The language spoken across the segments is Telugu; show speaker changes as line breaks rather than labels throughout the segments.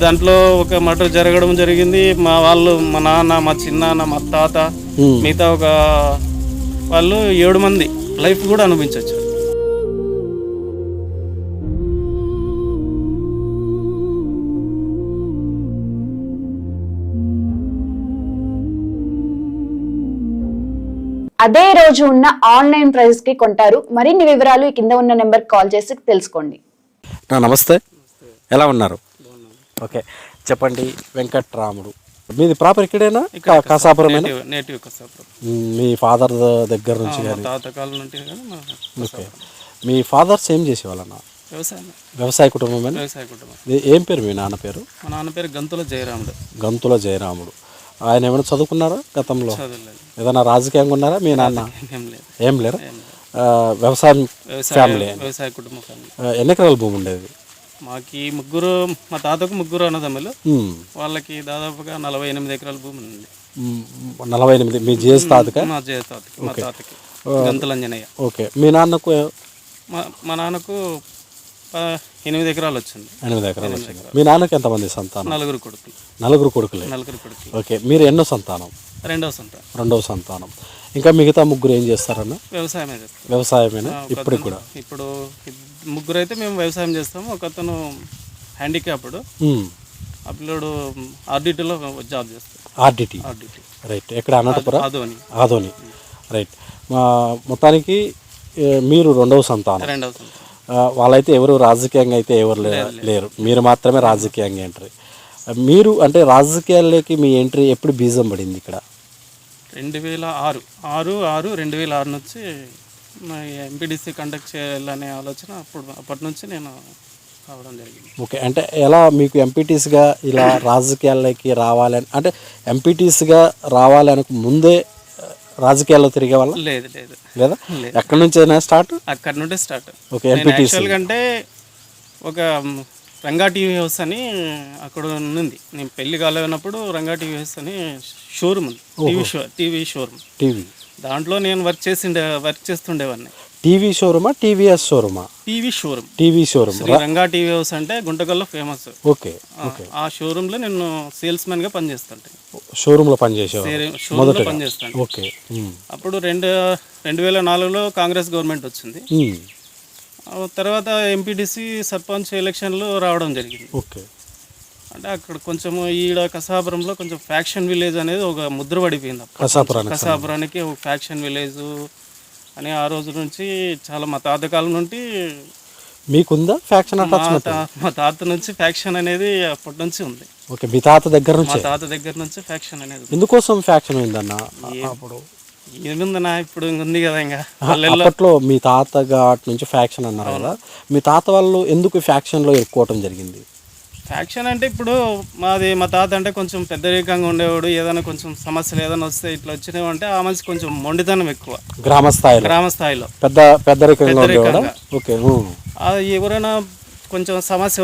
దాంట్లో ఒక మర్డర్ జరగడం జరిగింది. మా వాళ్ళు, మా నాన్న, మా చిన్నాన్న, మా తాత, మిగతా ఒక వాళ్ళు 7 మంది లైఫ్ కూడా అనుభవించవచ్చు.
అదే రోజు ఉన్న ఆన్లైన్ ప్రైస్ కి కొంటారు. మరిన్ని వివరాలు కింద ఉన్న నెంబర్ కాల్ చేసి తెలుసుకోండి.
నమస్తే, ఎలా ఉన్నారు? ఓకే, చెప్పండి. వెంకట్రాముడు, మీది ప్రాపర్ ఇక్కడేనా? కసాపురమేనా?
నేటివ్ కసాపురం.
మీ ఫాదర్ దగ్గర నుంచి కానీ?
తాతకాలం నుండి.
ఓకే, మీ ఫాదర్స్ ఏం చేసేవాళ్ళన్నా? వ్యవసాయ కుటుంబమేనా?
వ్యవసాయ కుటుంబం.
ఏం పేరు మీ నాన్న పేరు?
మా నాన్న పేరు గంతుల జయరాముడు.
గంతుల జయరాముడు. ఆయన ఏమైనా చదువుకున్నారా గతంలో? ఏదైనా రాజకీయంగా ఉన్నారా మీ నాన్న? ఏం లేరు. వ్యవసాయం ఫ్యామిలీ.
వ్యవసాయ కుటుంబ ఫ్యామిలీ.
ఎన్ని ఎకరాల భూమి ఉండేది?
మాకి ముగ్గురు, మా తాతకు ముగ్గురు అన్నదమ్ములు. వాళ్ళకి దాదాపుగా 48 ఎకరాల భూమి ఉంది.
48. మీ జేజ్ తాతక?
మా జేజ్ తాతకి, మా తాతకి గంతుల అంజనయ్య.
ఓకే, మీ నాన్నకు?
మా నాన్నకు 8 ఎకరాలు వచ్చింది.
8 ఎకరాలు వచ్చింది. మీ నాన్నకి ఎంతమంది సంతానం?
4 కొడుకులు.
4 కొడుకులే.
4 కొడుకులు.
ఓకే, మీరు ఎన్నో సంతానం? రెండవ సంతానం. ఇంకా మిగతా ముగ్గురు ఏం చేస్తారన్న? వ్యవసాయమేనా ఇప్పుడు కూడా?
ఇప్పుడు ముగ్గురు అయితే మేము వ్యవసాయం చేస్తాము. ఒక అతను హ్యాండిక్యాప్డ్, ఆ పిల్లోడు ఆర్డిటీలో జాబ్ చేస్తాడు.
RDT, right. ఎక్కడ? అనంతపురం, ఆదోని. రైట్. మొత్తానికి మీరు రెండవ సంతానం. వాళ్ళైతే ఎవరు రాజకీయంగా అయితే ఎవరు లేరు, మీరు మాత్రమే రాజకీయంగా ఎంట్రీ. మీరు అంటే రాజకీయాల్లోకి మీ ఎంట్రీ ఎప్పుడు బీజం పడింది ఇక్కడ?
2006 నుంచి ఎంపీడీసీ కండక్ట్ చేయాలనే ఆలోచన అప్పటి నుంచి నేను రావడం జరిగింది.
ఓకే, అంటే ఎలా మీకు ఎంపీటీసీగా ఇలా రాజకీయాల్లోకి రావాలని, అంటే ఎంపీటీసీగా రావాలని ముందే రాజకీయాల్లో తిరిగే వాళ్ళ? లేదా ఎక్కడి నుంచి స్టార్ట్?
అక్కడి నుండి స్టార్ట్.
ఓకే, ఎంపీటీసీ
అంటే ఒక రంగా టీవీ హౌస్ అని అక్కడ ఉంది. నేను పెళ్లి కాలేనప్పుడు రంగా టీవీ హౌస్ అని షోరూమ్ ఉంది, టీవీ షోరూమ్. దాంట్లో నేను వర్క్ చేస్తుండేవాడిని.
టీవీ షోరూమా? టీవీఎస్ షోరూమా? TV showroom.
Ranga TV house అంటే గుంటకల్లో ఫేమస్.
ఓకే,
ఆ షోరూమ్ లో నేను సేల్స్ మ్యాన్ గా పనిచేస్తుంటే.
షోరూమ్ లో పనిచేస్తాను. ఓకే.
అప్పుడు 2004లో కాంగ్రెస్ గవర్నమెంట్ వచ్చింది. తర్వాత ఎంపీటీసీ సర్పంచ్ ఎలక్షన్లు రావడం జరిగింది.
ఓకే.
అంటే అక్కడ కొంచెము ఈడ కసాపురంలో కొంచెం ఫ్యాక్షన్ విలేజ్ అనేది ఒక ముద్ర పడిపోయింది. కసాపురానికి ఒక ఫ్యాక్షన్ విలేజ్ అని ఆ రోజు నుంచి చాలా, మా తాతకాలం నుండి.
మీకుందా ఫ్యాక్షన్?
మా తాత నుంచి ఫ్యాక్షన్ అనేది అప్పటి నుంచి ఉంది.
ఓకే, మీ తాత దగ్గర నుంచి?
మా తాత దగ్గర నుంచి ఫ్యాక్షన్ అనేది.
ఎందుకోసం ఫ్యాక్షన్ అయిందన్న? అప్పుడు
ఏముందన్నా, ఇప్పుడు ఉంది కదా. ఇంకా
అప్పట్లో మీ తాత ఘాట్ నుంచి ఫ్యాక్షన్ అన్నారు కదా, మీ తాత వాళ్ళు ఎందుకు ఫ్యాక్షన్లో ఇరుక్కోవటం జరిగింది?
ఫ్యాక్షన్ అంటే ఇప్పుడు మా తాత అంటే కొంచెం పెద్దరికంగా ఉండేవాడు. ఏదైనా కొంచెం సమస్యలు ఏదైనా వస్తే ఇట్లా వచ్చినావు అంటే ఆ మనిషి కొంచెం మొండితనం ఎక్కువ. గ్రామ స్థాయిలో పెద్దరికంగా.
ఓకే.
ఎవరైనా కొంచెం సమస్య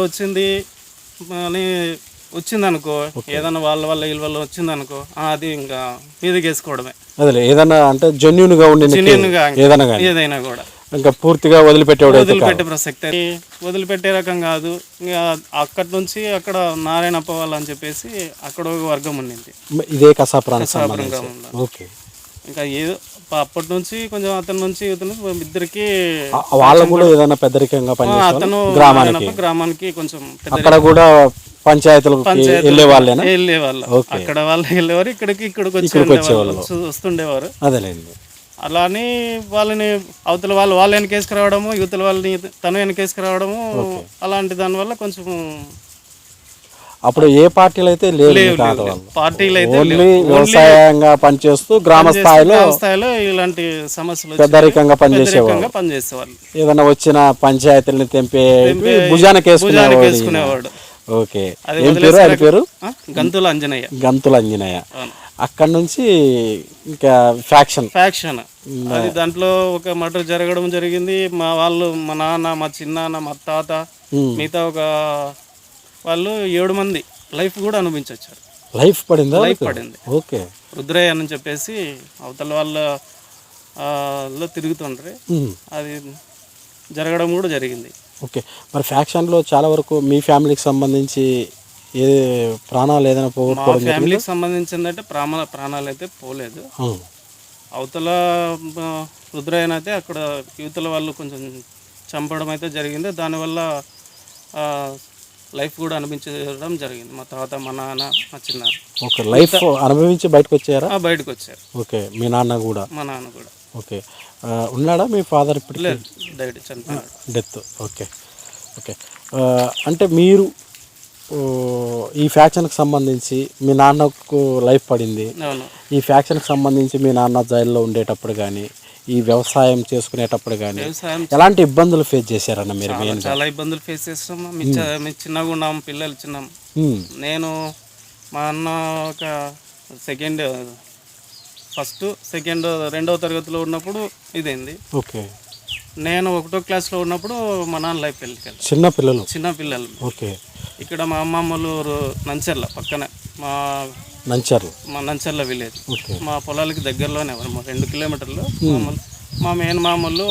వచ్చిందనుకో, ఏదైనా వాళ్ళ వీళ్ళ వల్ల వచ్చిందనుకో, అది ఇంకా మీదకి వేసుకోవడమే.
అదే ఏదైనా అంటే జెన్యూన్ గా
ఏదైనా కూడా
ఇంకా పూర్తిగా
వదిలిపెట్టే ప్రసక్తి. వదిలిపెట్టే రకం కాదు. ఇంకా అక్కడి నుంచి అక్కడ నారాయణప్ప వాళ్ళు అని చెప్పేసి అక్కడ ఒక వర్గం ఉండింది.
ఇదే కసాపురం. ఓకే.
ఇంకా ఏదో అప్పటి నుంచి కొంచెం అతని నుంచి ఇద్దరికి
వాళ్ళు కూడా ఏదైనా పెద్దరికంగా
అతను గ్రామానికి కొంచెం
అక్కడ కూడా పంచాయతీలకు వెళ్ళేవాళ్ళు.
అక్కడ వాళ్ళు వెళ్ళేవారు, ఇక్కడికి వస్తుండేవారు.
అదేలేండి.
అలానే వాళ్ళని అవతల వాళ్ళు వెనకేసుకు రావడము, యువతల వాళ్ళని తను వెనకేసుకు రావడము, అలాంటి దానివల్ల కొంచెం
అప్పుడు ఏ పార్టీలు అయితే
పార్టీలు అయితే
వ్యవసాయంగా పనిచేస్తూ గ్రామ స్థాయిలో
ఇలాంటి సమస్యలు
పెద్దరికంగా పనిచేసేవాళ్ళు. ఏదైనా వచ్చిన పంచాయతీలని తెంపే భుజానికి వేసుకునేవాడు. ఓకే. పేరు
గంతుల
అంజనయ్య. అక్కడ నుంచి ఇంకా ఫ్యాక్షన్.
అది దాంట్లో ఒక మర్డర్ జరగడం జరిగింది. మా వాళ్ళు, మా నాన్న, మా చిన్నాన్న, మా తాత, మిగతా ఒక వాళ్ళు 7 మంది లైఫ్ కూడా అనుభవించొచ్చారు.
లైఫ్ పడింది. ఓకే.
రుద్రయ్య అని చెప్పేసి అవతల వాళ్ళ తిరుగుతుండ్రి, అది జరగడం కూడా జరిగింది.
ఓకే. మరి ఫ్యాక్షన్లో చాలా వరకు మీ ఫ్యామిలీకి సంబంధించి ఏ ప్రాణాలు ఏదైనా
మా
పోగొట్టుకోవడం
ఫ్యామిలీకి సంబంధించిందంటే ప్రాణాలు అయితే పోలేదు. అవతల రుద్రయ్యన అయితే అక్కడ యువతల వాళ్ళు కొంచెం చంపడం అయితే జరిగింది. దానివల్ల లైఫ్ కూడా అనిపించడం జరిగింది. మా తాత, మా నాన్న, మా చిన్న
ఓకే. లైఫ్ అనుభవించి బయటకు వచ్చారా?
బయటకు వచ్చారు.
ఓకే. మీ నాన్న కూడా?
మా నాన్న కూడా.
ఓకే. ఉన్నాడా మీ ఫాదర్ ఇప్పుడు?
లేదు, డైట్ చనిపోయాడు.
డెత్. ఓకే. ఓకే. అంటే మీరు ఈ ఫ్యాక్షన్కి సంబంధించి మీ నాన్నకు లైఫ్ పడింది.
అవును.
ఈ ఫ్యాక్షన్కి సంబంధించి మీ నాన్న జైల్లో ఉండేటప్పుడు కానీ, ఈ వ్యవసాయం చేసుకునేటప్పుడు కానీ ఎలాంటి ఇబ్బందులు ఫేస్ చేశారన్న మీరు?
చాలా ఇబ్బందులు ఫేస్ చేస్తాం. మీ చిన్నగా ఉన్నాం, పిల్లలు చిన్నాం. నేను మా అన్న ఒక ఫస్ట్ సెకండ్ 2వ తరగతిలో ఉన్నప్పుడు ఇదైంది.
ఓకే.
నేను 1వ క్లాస్లో ఉన్నప్పుడు మా నాన్న లైఫ్ వెళ్ళి చిన్న పిల్లలు.
ఓకే.
ఇక్కడ మా అమ్మమ్మలు నంచర్ల పక్కనే, మా నంచర్ల విలేజ్. మా పొలాలకి దగ్గరలోనే 2 కిలోమీటర్లు. మా మేనమామలు,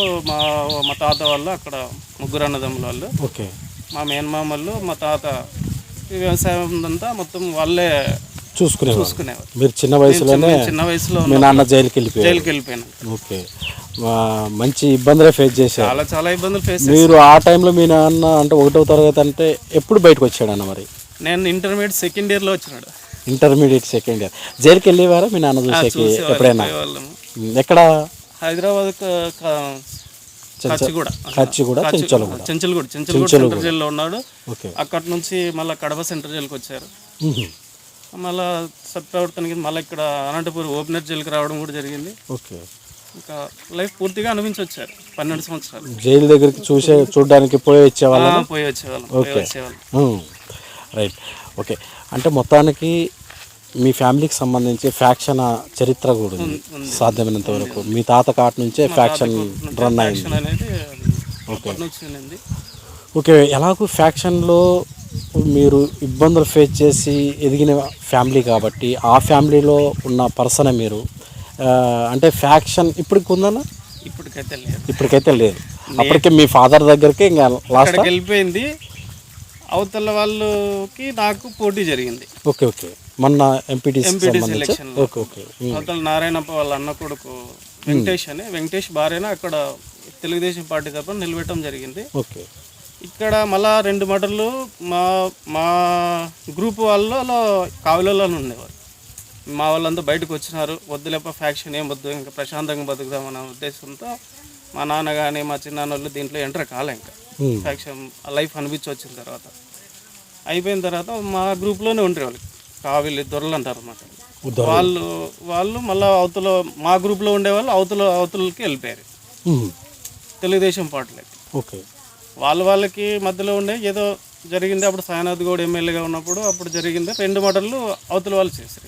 మా తాత వాళ్ళు అక్కడ 3 అన్నదమ్ముల వాళ్ళు.
ఓకే. మా
మేనమామలు, మా తాత వ్యవసాయం అంతా మొత్తం వాళ్ళే చూసుకునేవారు.
మీరు చిన్న వయసులో మీ నాన్న జైలుకి
వెళ్ళిపోయాను.
ఓకే. మంచి ఇబ్బందులే ఫేస్ చేశారు.
చాలా ఇబ్బందులు ఫేస్
మీరు ఆ టైంలో మీ నాన్న అంటే 1వ తరగతి అంటే ఎప్పుడు బయటకు వచ్చాడన్న మరి?
నేను ఇంటర్మీడియట్ సెకండ్ ఇయర్లో వచ్చినాడు.
Intermediate second year. జైలుకి వెళ్ళేవారా మీ నాన్న చూసేకి ఎప్పుడైనా? ఎక్కడ?
హైదరాబాద్ కచ్చిగూడ, చెంచల్గూడ సెంటర్ జైల్లో ఉన్నాడు. అక్కడ నుంచి మళ్ళీ కడప సెంటర్ జైలుకి వచ్చారు. మళ్ళీ సత్ప్రవర్తనకి మళ్ళీ ఇక్కడ అనంతపూర్ ఓపెనర్ జైలుకి రావడం కూడా జరిగింది.
ఓకే.
ఇంకా లైఫ్ పూర్తిగా అనుభవించి వచ్చారు 12 సంవత్సరాలు.
జైలు దగ్గరికి చూడడానికి పోయి వచ్చేవాళ్ళం.
ఓకే.
రైట్. ఓకే. అంటే మొత్తానికి మీ ఫ్యామిలీకి సంబంధించి ఫ్యాక్షన్ చరిత్ర కూడా ఉంది సాధ్యమైనంత వరకు. మీ తాత కాట నుంచే ఫ్యాక్షన్ రన్ అయింది. ఓకే. ఓకే. ఎలాగో ఫ్యాక్షన్లో మీరు ఇబ్బందులు ఫేస్ చేసి ఎదిగిన ఫ్యామిలీ కాబట్టి ఆ ఫ్యామిలీలో ఉన్న పర్సన్ మీరు. అంటే ఫ్యాక్షన్ ఇప్పటికి ఉందన్నా? ఇప్పటికైతే లేదు. అప్పటికే మీ ఫాదర్ దగ్గరికి ఇంకా లాస్ట్
వెళ్ళిపోయింది. అవతల వాళ్ళకి నాకు పోటీ జరిగింది.
ఓకే. ఓకే. మొన్న ఎంపీటీసీ
ఎలక్షన్. అవతల నారాయణప్ప వాళ్ళ అన్న కొడుకు వెంకటేష్ భార్యన అక్కడ తెలుగుదేశం పార్టీ తరఫున నిలబెట్టడం జరిగింది.
ఓకే.
ఇక్కడ మళ్ళా 2 మటర్లు మా గ్రూప్ వాళ్ళలో కావలలో ఉండేవారు. మా వాళ్ళంతా బయటకు వచ్చినారు. వద్దులేప ఫ్యాక్షన్ ఏం వద్దు, ఇంకా ప్రశాంతంగా బతుకుదామన్న ఉద్దేశంతో మా నాన్న కానీ మా చిన్నాన్నోళ్ళు దీంట్లో ఎంటర్ కాలే. ఇంకా ఫ్యాక్షన్ లైఫ్ అనిపించి వచ్చిన తర్వాత అయిపోయిన తర్వాత మా గ్రూప్లోనే ఉంటారు వాళ్ళకి కావిలి దొరలు అంటారు అన్నమాట. వాళ్ళు మళ్ళీ అవతల మా గ్రూప్లో ఉండేవాళ్ళు అవతలకి వెళ్ళిపోయారు తెలుగుదేశం పార్టీలకి.
ఓకే.
వాళ్ళకి మధ్యలో ఉండే ఏదో జరిగింది. అప్పుడు సాయినాథ్ గౌడ్ ఎమ్మెల్యేగా ఉన్నప్పుడు అప్పుడు జరిగింది. 2 మటర్లు అవతల వాళ్ళు చేశారు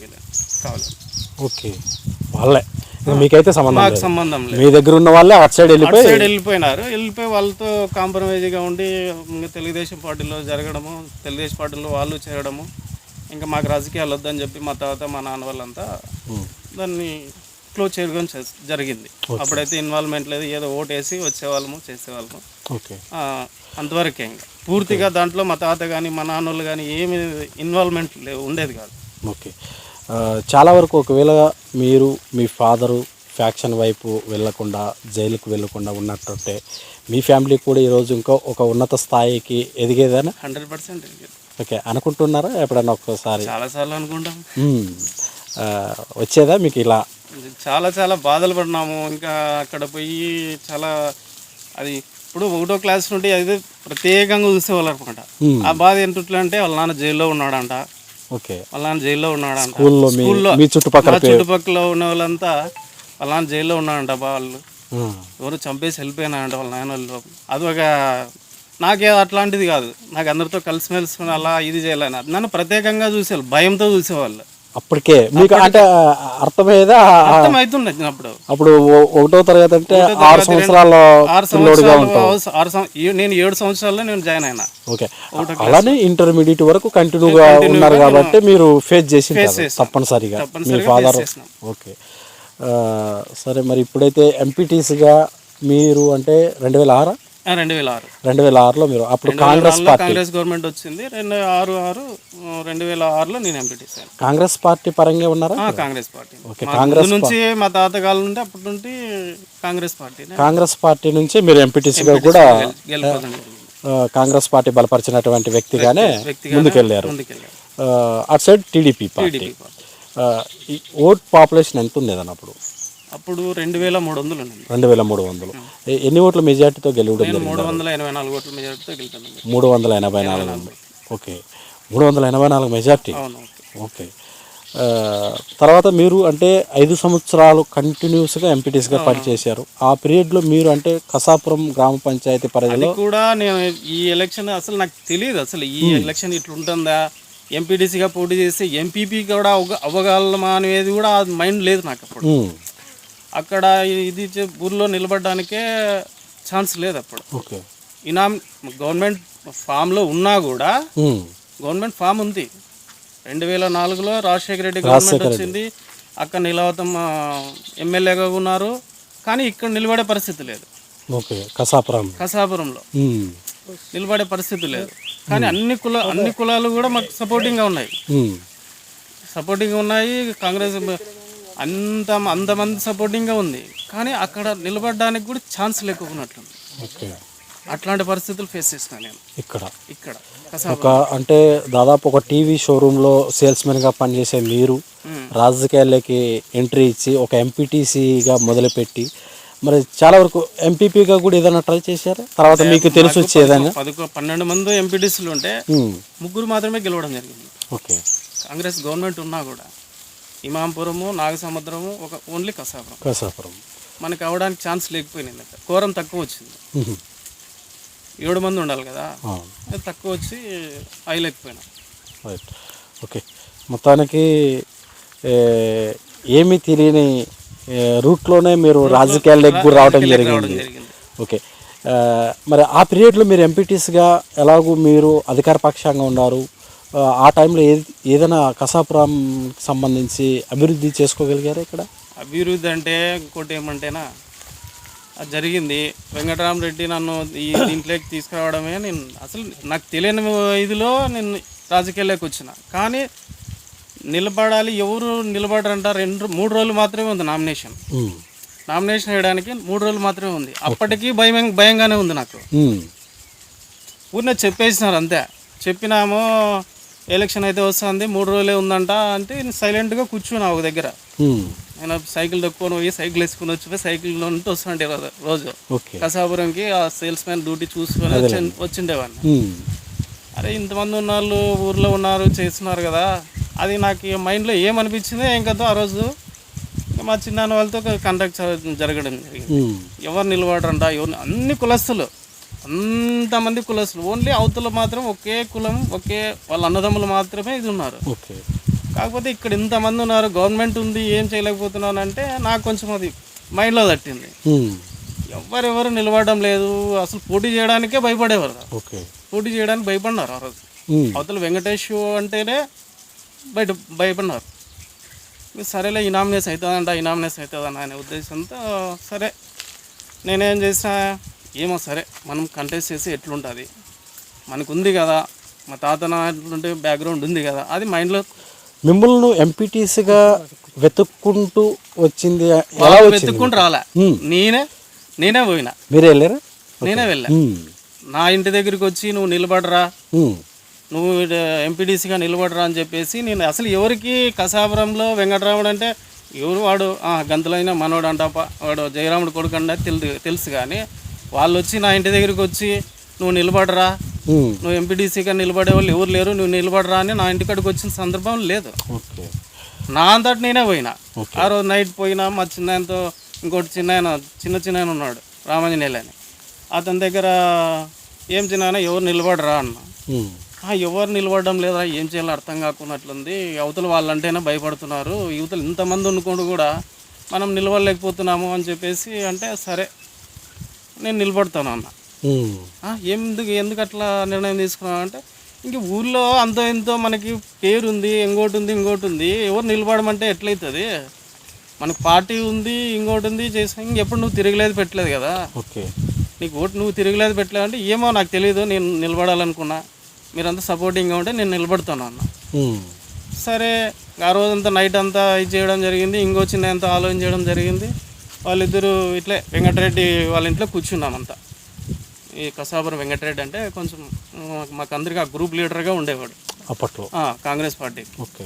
కావాలి.
ఓకే. వాళ్ళే మీకైతే
మాకు సంబంధం లేదు.
మీ దగ్గర ఉన్న వాళ్ళే అటు సైడ్
వెళ్ళిపోయినారు. వెళ్ళిపోయి వాళ్ళతో కాంప్రమైజ్గా ఉండి ఇంకా తెలుగుదేశం పార్టీలో జరగడము, తెలుగుదేశం పార్టీలో వాళ్ళు చేరడము, ఇంకా మాకు రాజకీయాలు వద్దని చెప్పి మా తర్వాత మా నాన్న వాళ్ళంతా దాన్ని క్లోజ్ చేయడం జరిగింది. అప్పుడైతే ఇన్వాల్వ్మెంట్ లేదు. ఏదో ఓటేసి వచ్చేవాళ్ళము, చేసేవాళ్ళము.
ఓకే.
అంతవరకే. ఇంకా పూర్తిగా దాంట్లో మా తాత కానీ మా నాన్నోళ్ళు కానీ ఏమి ఇన్వాల్వ్మెంట్ ఉండేది కాదు.
ఓకే. చాలా వరకు ఒకవేళ మీరు మీ ఫాదరు ఫ్యాక్షన్ వైపు వెళ్ళకుండా జైలుకు వెళ్ళకుండా ఉన్నట్టుంటే మీ ఫ్యామిలీ కూడా ఈరోజు ఇంకా ఒక ఉన్నత స్థాయికి ఎదిగేదేనా?
100% ఎదిగేది.
ఓకే. అనుకుంటున్నారా ఎప్పుడన్నా ఒక్కసారి?
చాలాసార్లు అనుకుంటాం.
వచ్చేదా మీకు ఇలా?
చాలా బాధలు పడినాము. ఇంకా అక్కడ పోయి చాలా అది ఇప్పుడు 1వ క్లాస్ నుండి అది ప్రత్యేకంగా చూసేవాళ్ళు అనమాట. ఆ బాధ ఏంటంటే అంటే వాళ్ళ నాన్న జైల్లో ఉన్నాడంట.
ఓకే.
వాళ్ళ నాన్న జైల్లో ఉన్నాడంట.
స్కూల్లో
చుట్టుపక్కల ఉన్న వాళ్ళంతా వాళ్ళ నాన్న జైల్లో ఉన్నాడంట. వాళ్ళు ఎవరు చంపేసి వెళ్ళిపోయినాడంట వాళ్ళ నాన్న వాళ్ళు. అది ఒక నాకే అట్లాంటిది కాదు. నాకు అందరితో కలిసిమెలిసి అలా ఇది చేయాలని నన్ను ప్రత్యేకంగా చూసేవాళ్ళు, భయంతో చూసేవాళ్ళు.
అప్పటికే మీకు అంటే అర్థమయ్యేదా?
అర్థమవుతుండే.
అప్పుడు 1వ తరగతి అంటే 6 సంవత్సరాల
నేను 7 సంవత్సరాల్లో నేను జాయిన్ అయినా.
ఓకే. అలానే ఇంటర్మీడియట్ వరకు కంటిన్యూగా ఉన్నారు కాబట్టి మీరు ఫేస్ చేసి తప్పనిసరిగా మీ ఫాదర్. ఓకే. సరే. మరి ఇప్పుడైతే ఎంపీటీసీగా మీరు అంటే 2006
2006
2006లో మీరు అప్పుడు కాంగ్రెస్ పార్టీ
కాంగ్రెస్ గవర్నమెంట్ వచ్చింది. 2006లో నేను ఎంపీటీసీ.
కాంగ్రెస్ పార్టీ పరంగా ఉన్నారా?
కాంగ్రెస్ పార్టీ.
ఓకే,
కాంగ్రెస్ నుంచి మా తాతగాల నుండి అప్పటి నుండి
కాంగ్రెస్ పార్టీ నుంచి మీరు ఎంపీటీసీగా కూడా కాంగ్రెస్ పార్టీ బలపరిచినటువంటి వ్యక్తిగానే ముందుకెళ్ళారు. అటు సైడ్ టీడీపీ పార్టీ. ఈ ఓట్ పాపులేషన్ ఎంత ఉంది అన్నప్పుడు?
అప్పుడు 2300 ఉంది.
2300. ఎన్ని ఓట్ల మెజార్టీతో గెలవడం?
384 ఓట్ల మెజార్టీతో గెలుతాను.
384. Okay, 384 majority. ఓకే. తర్వాత మీరు అంటే 5 సంవత్సరాలు కంటిన్యూస్గా ఎంపీటీసీగా పనిచేశారు. ఆ పీరియడ్లో మీరు అంటే కసాపురం గ్రామ పంచాయతీ పరిధిలో
కూడా నేను ఈ ఎలక్షన్ అసలు నాకు తెలియదు. అసలు ఈ ఎలక్షన్ ఇట్లుంటుందా, ఎంపీటీసీగా పోటీ చేస్తే ఎంపీపీ కూడా అవ్వగలమా అనేది కూడా మైండ్ లేదు నాకు అప్పుడు. అక్కడ ఇది ఊర్లో నిలబడడానికే ఛాన్స్ లేదు అప్పుడు.
ఓకే.
ఇనామ్ గవర్నమెంట్ ఫామ్లో ఉన్నా కూడా గవర్నమెంట్ ఫామ్ ఉంది. 2004లో రాజశేఖర రెడ్డి గవర్నమెంట్ వచ్చింది. అక్కడ నిలవతమ్మ ఎమ్మెల్యేగా ఉన్నారు, కానీ ఇక్కడ నిలబడే పరిస్థితి లేదు.
ఓకే, కసాపురంలో
నిలబడే పరిస్థితి లేదు. కానీ అన్ని కులాలు కూడా మాకు సపోర్టింగ్గా ఉన్నాయి. కాంగ్రెస్ అంతమంది సపోర్టింగ్గా ఉంది, కానీ అక్కడ నిలబడడానికి కూడా ఛాన్స్ లేకున్నట్లుంది. అట్లాంటి పరిస్థితులు ఫేస్ చేసిన నేను ఇక్కడ
ఒక అంటే దాదాపు ఒక టీవీ షోరూంలో సేల్స్మెన్గా పనిచేసే మీరు రాజకీయాల్లోకి ఎంట్రీ ఇచ్చి ఒక ఎంపీటీసీగా మొదలుపెట్టి మరి చాలా వరకు ఎంపీపీగా కూడా ఏదైనా ట్రై చేశారా? తర్వాత మీకు తెలిసి వచ్చి ఏదైనా
12 మంది ఎంపీటీసీలు ఉంటే 3 మాత్రమే గెలవడం జరిగింది.
ఓకే.
కాంగ్రెస్ గవర్నమెంట్ ఉన్నా కూడా ఇమాంపురము, నాగసముద్రము, ఒక ఓన్లీ కసాపురం మనకి అవ్వడానికి ఛాన్స్ లేకపోయింది. కోరం తక్కువ వచ్చింది. 7 మంది ఉండాలి కదా, తక్కువ వచ్చి అయ్యలేకపోయినా.
రైట్. ఓకే, మొత్తానికి ఏమీ తెలియని రూట్లోనే మీరు రాజకీయాల్లోకి కూడా రావడం జరిగింది. ఓకే. మరి ఆ పీరియడ్లో మీరు ఎంపీటీసీగా ఎలాగూ మీరు అధికార పక్షంగా ఉన్నారు. ఆ టైంలో ఏదైనా కసాపురం సంబంధించి అభివృద్ధి చేసుకోగలిగారా? ఇక్కడ
అభివృద్ధి అంటే ఇంకోటి ఏమంటేనా అది జరిగింది. వెంకటరామరెడ్డి నన్ను దీంట్లోకి తీసుకురావడమే. నేను అసలు నాకు తెలియని ఇదిలో నేను రాజకీయాల్లోకి వచ్చిన, కానీ నిలబడాలి. ఎవరు నిలబడరంట 3 రోజులు మాత్రమే ఉంది నామినేషన్ వేయడానికి. 3 రోజులు మాత్రమే ఉంది. అప్పటికి భయంగానే ఉంది నాకు. ఊరినే చెప్పేసినారు అంతే. చెప్పినామో ఎలక్షన్ అయితే వస్తుంది, 3 రోజులే ఉందంట అంటే సైలెంట్గా కూర్చున్నా ఒక దగ్గర. నేను సైకిల్ దక్కుని పోయి సైకిల్ వేసుకుని వచ్చి సైకిల్లో ఉంటూ వస్తుండే రోజు కసాపురంకి. ఆ సేల్స్ మ్యాన్ డ్యూటీ చూసుకొని వచ్చిండేవాడిని. అరే ఇంతమంది ఉన్నవాళ్ళు ఊర్లో ఉన్నారు, చేస్తున్నారు కదా, అది నాకు మైండ్లో ఏమనిపించిందో ఏం కదా. ఆ రోజు మా చిన్నాన్న వాళ్ళతో కాంటాక్ట్ జరగడం జరిగింది. ఎవరు నిలబడరంట, అన్ని కులస్తులు, అంతమంది కులస్తులు. ఓన్లీ అవతల మాత్రం ఒకే కులం, ఒకే వాళ్ళ అన్నదమ్ములు మాత్రమే ఇది ఉన్నారు. కాకపోతే ఇక్కడ ఇంతమంది ఉన్నారు, గవర్నమెంట్ ఉంది, ఏం చేయలేకపోతున్నాను అంటే నాకు కొంచెం అది మైండ్లో తట్టింది. ఎవరెవరు నిలబడడం లేదు, అసలు పోటీ చేయడానికే భయపడేవారు. పోటీ చేయడానికి భయపడినారు ఆ రోజు. అవతల వెంకటేష్ అంటేనే భయపడినారు. సరేలే ఈ నామినేషన్ అవుతుందంట అనే ఉద్దేశంతో సరే నేనేం చేసినా, ఏమో సరే మనం కంటెస్ట్ చేసి ఎట్లుంటుంది, మనకు ఉంది కదా, మా తాత నాటుంటే బ్యాక్గ్రౌండ్ ఉంది కదా, అది మైండ్లో.
మిమ్మల్ని ఎంపీటీసీగా వెతుక్కుంటూ వచ్చింది?
వెతుక్కుంటూ రాలే, నేనే పోయినా.
మీరే వెళ్ళారా?
నేనే వెళ్ళా. నా ఇంటి దగ్గరికి వచ్చి నువ్వు నిలబడరా, నువ్వు ఎంపీటీసీగా నిలబడరా అని చెప్పేసి నేను అసలు ఎవరికి కసాపురంలో వెంకటరాముడు అంటే ఎవరు, వాడు గంతులైన మనోడు అంటప్ప, వాడు జయరాముడు కొడుకు అంటే తెలుసు. కానీ వాళ్ళు వచ్చి నా ఇంటి దగ్గరికి వచ్చి నువ్వు నిలబడరా, నువ్వు ఎంపీటీసీగా నిలబడే వాళ్ళు ఎవరు లేరు, నువ్వు నిలబడరా అని నా ఇంటికాడికి వచ్చిన సందర్భం లేదు. నా అంతటి నేనే పోయినా. ఆ రోజు నైట్ పోయినా. మా చిన్నాయనతో ఇంకోటి చిన్న ఉన్నాడు, రామాంజనేయులు అని. అతని దగ్గర ఏం చిన్న ఎవరు నిలబడరా అన్న. ఎవరు నిలబడడం లేదా, ఏం చేయాలో అర్థం కాకున్నట్లుంది, అవతల వాళ్ళంటేనే భయపడుతున్నారు, యువతలు ఇంతమంది ఉండుకోండి కూడా మనం నిలబడలేకపోతున్నాము అని చెప్పేసి అంటే సరే నేను నిలబడతాను అన్న. ఎందుకు అట్లా నిర్ణయం తీసుకున్నాను అంటే, ఇంక ఊళ్ళో అంతో ఎంతో మనకి పేరు ఉంది, ఇంకోటి ఉంది, ఎవరు నిలబడమంటే ఎట్లయితుంది, మనకు పార్టీ ఉంది, ఇంకోటి ఉంది చేసి ఇంకెప్పుడు నువ్వు తిరగలేదు పెట్టలేదు కదా, నీకు ఓటు నువ్వు తిరగలేదు పెట్టలేదు అంటే ఏమో నాకు తెలియదు, నేను నిలబడాలనుకున్నా, మీరంతా సపోర్టింగ్గా ఉంటే నేను నిలబడతాను అన్న. సరే ఆ రోజంతా నైట్ అంతా ఇది చేయడం జరిగింది, ఇంకో చిన్న అంతా ఆలోచన చేయడం జరిగింది. వాళ్ళిద్దరూ ఇట్లే వెంకటరెడ్డి వాళ్ళ ఇంట్లో కూర్చున్నామంతా. ఈ కసాపురం వెంకటరెడ్డి అంటే కొంచెం మాకందరికి ఆ గ్రూప్ లీడర్గా ఉండేవాడు
అప్పట్లో
కాంగ్రెస్ పార్టీ.
ఓకే.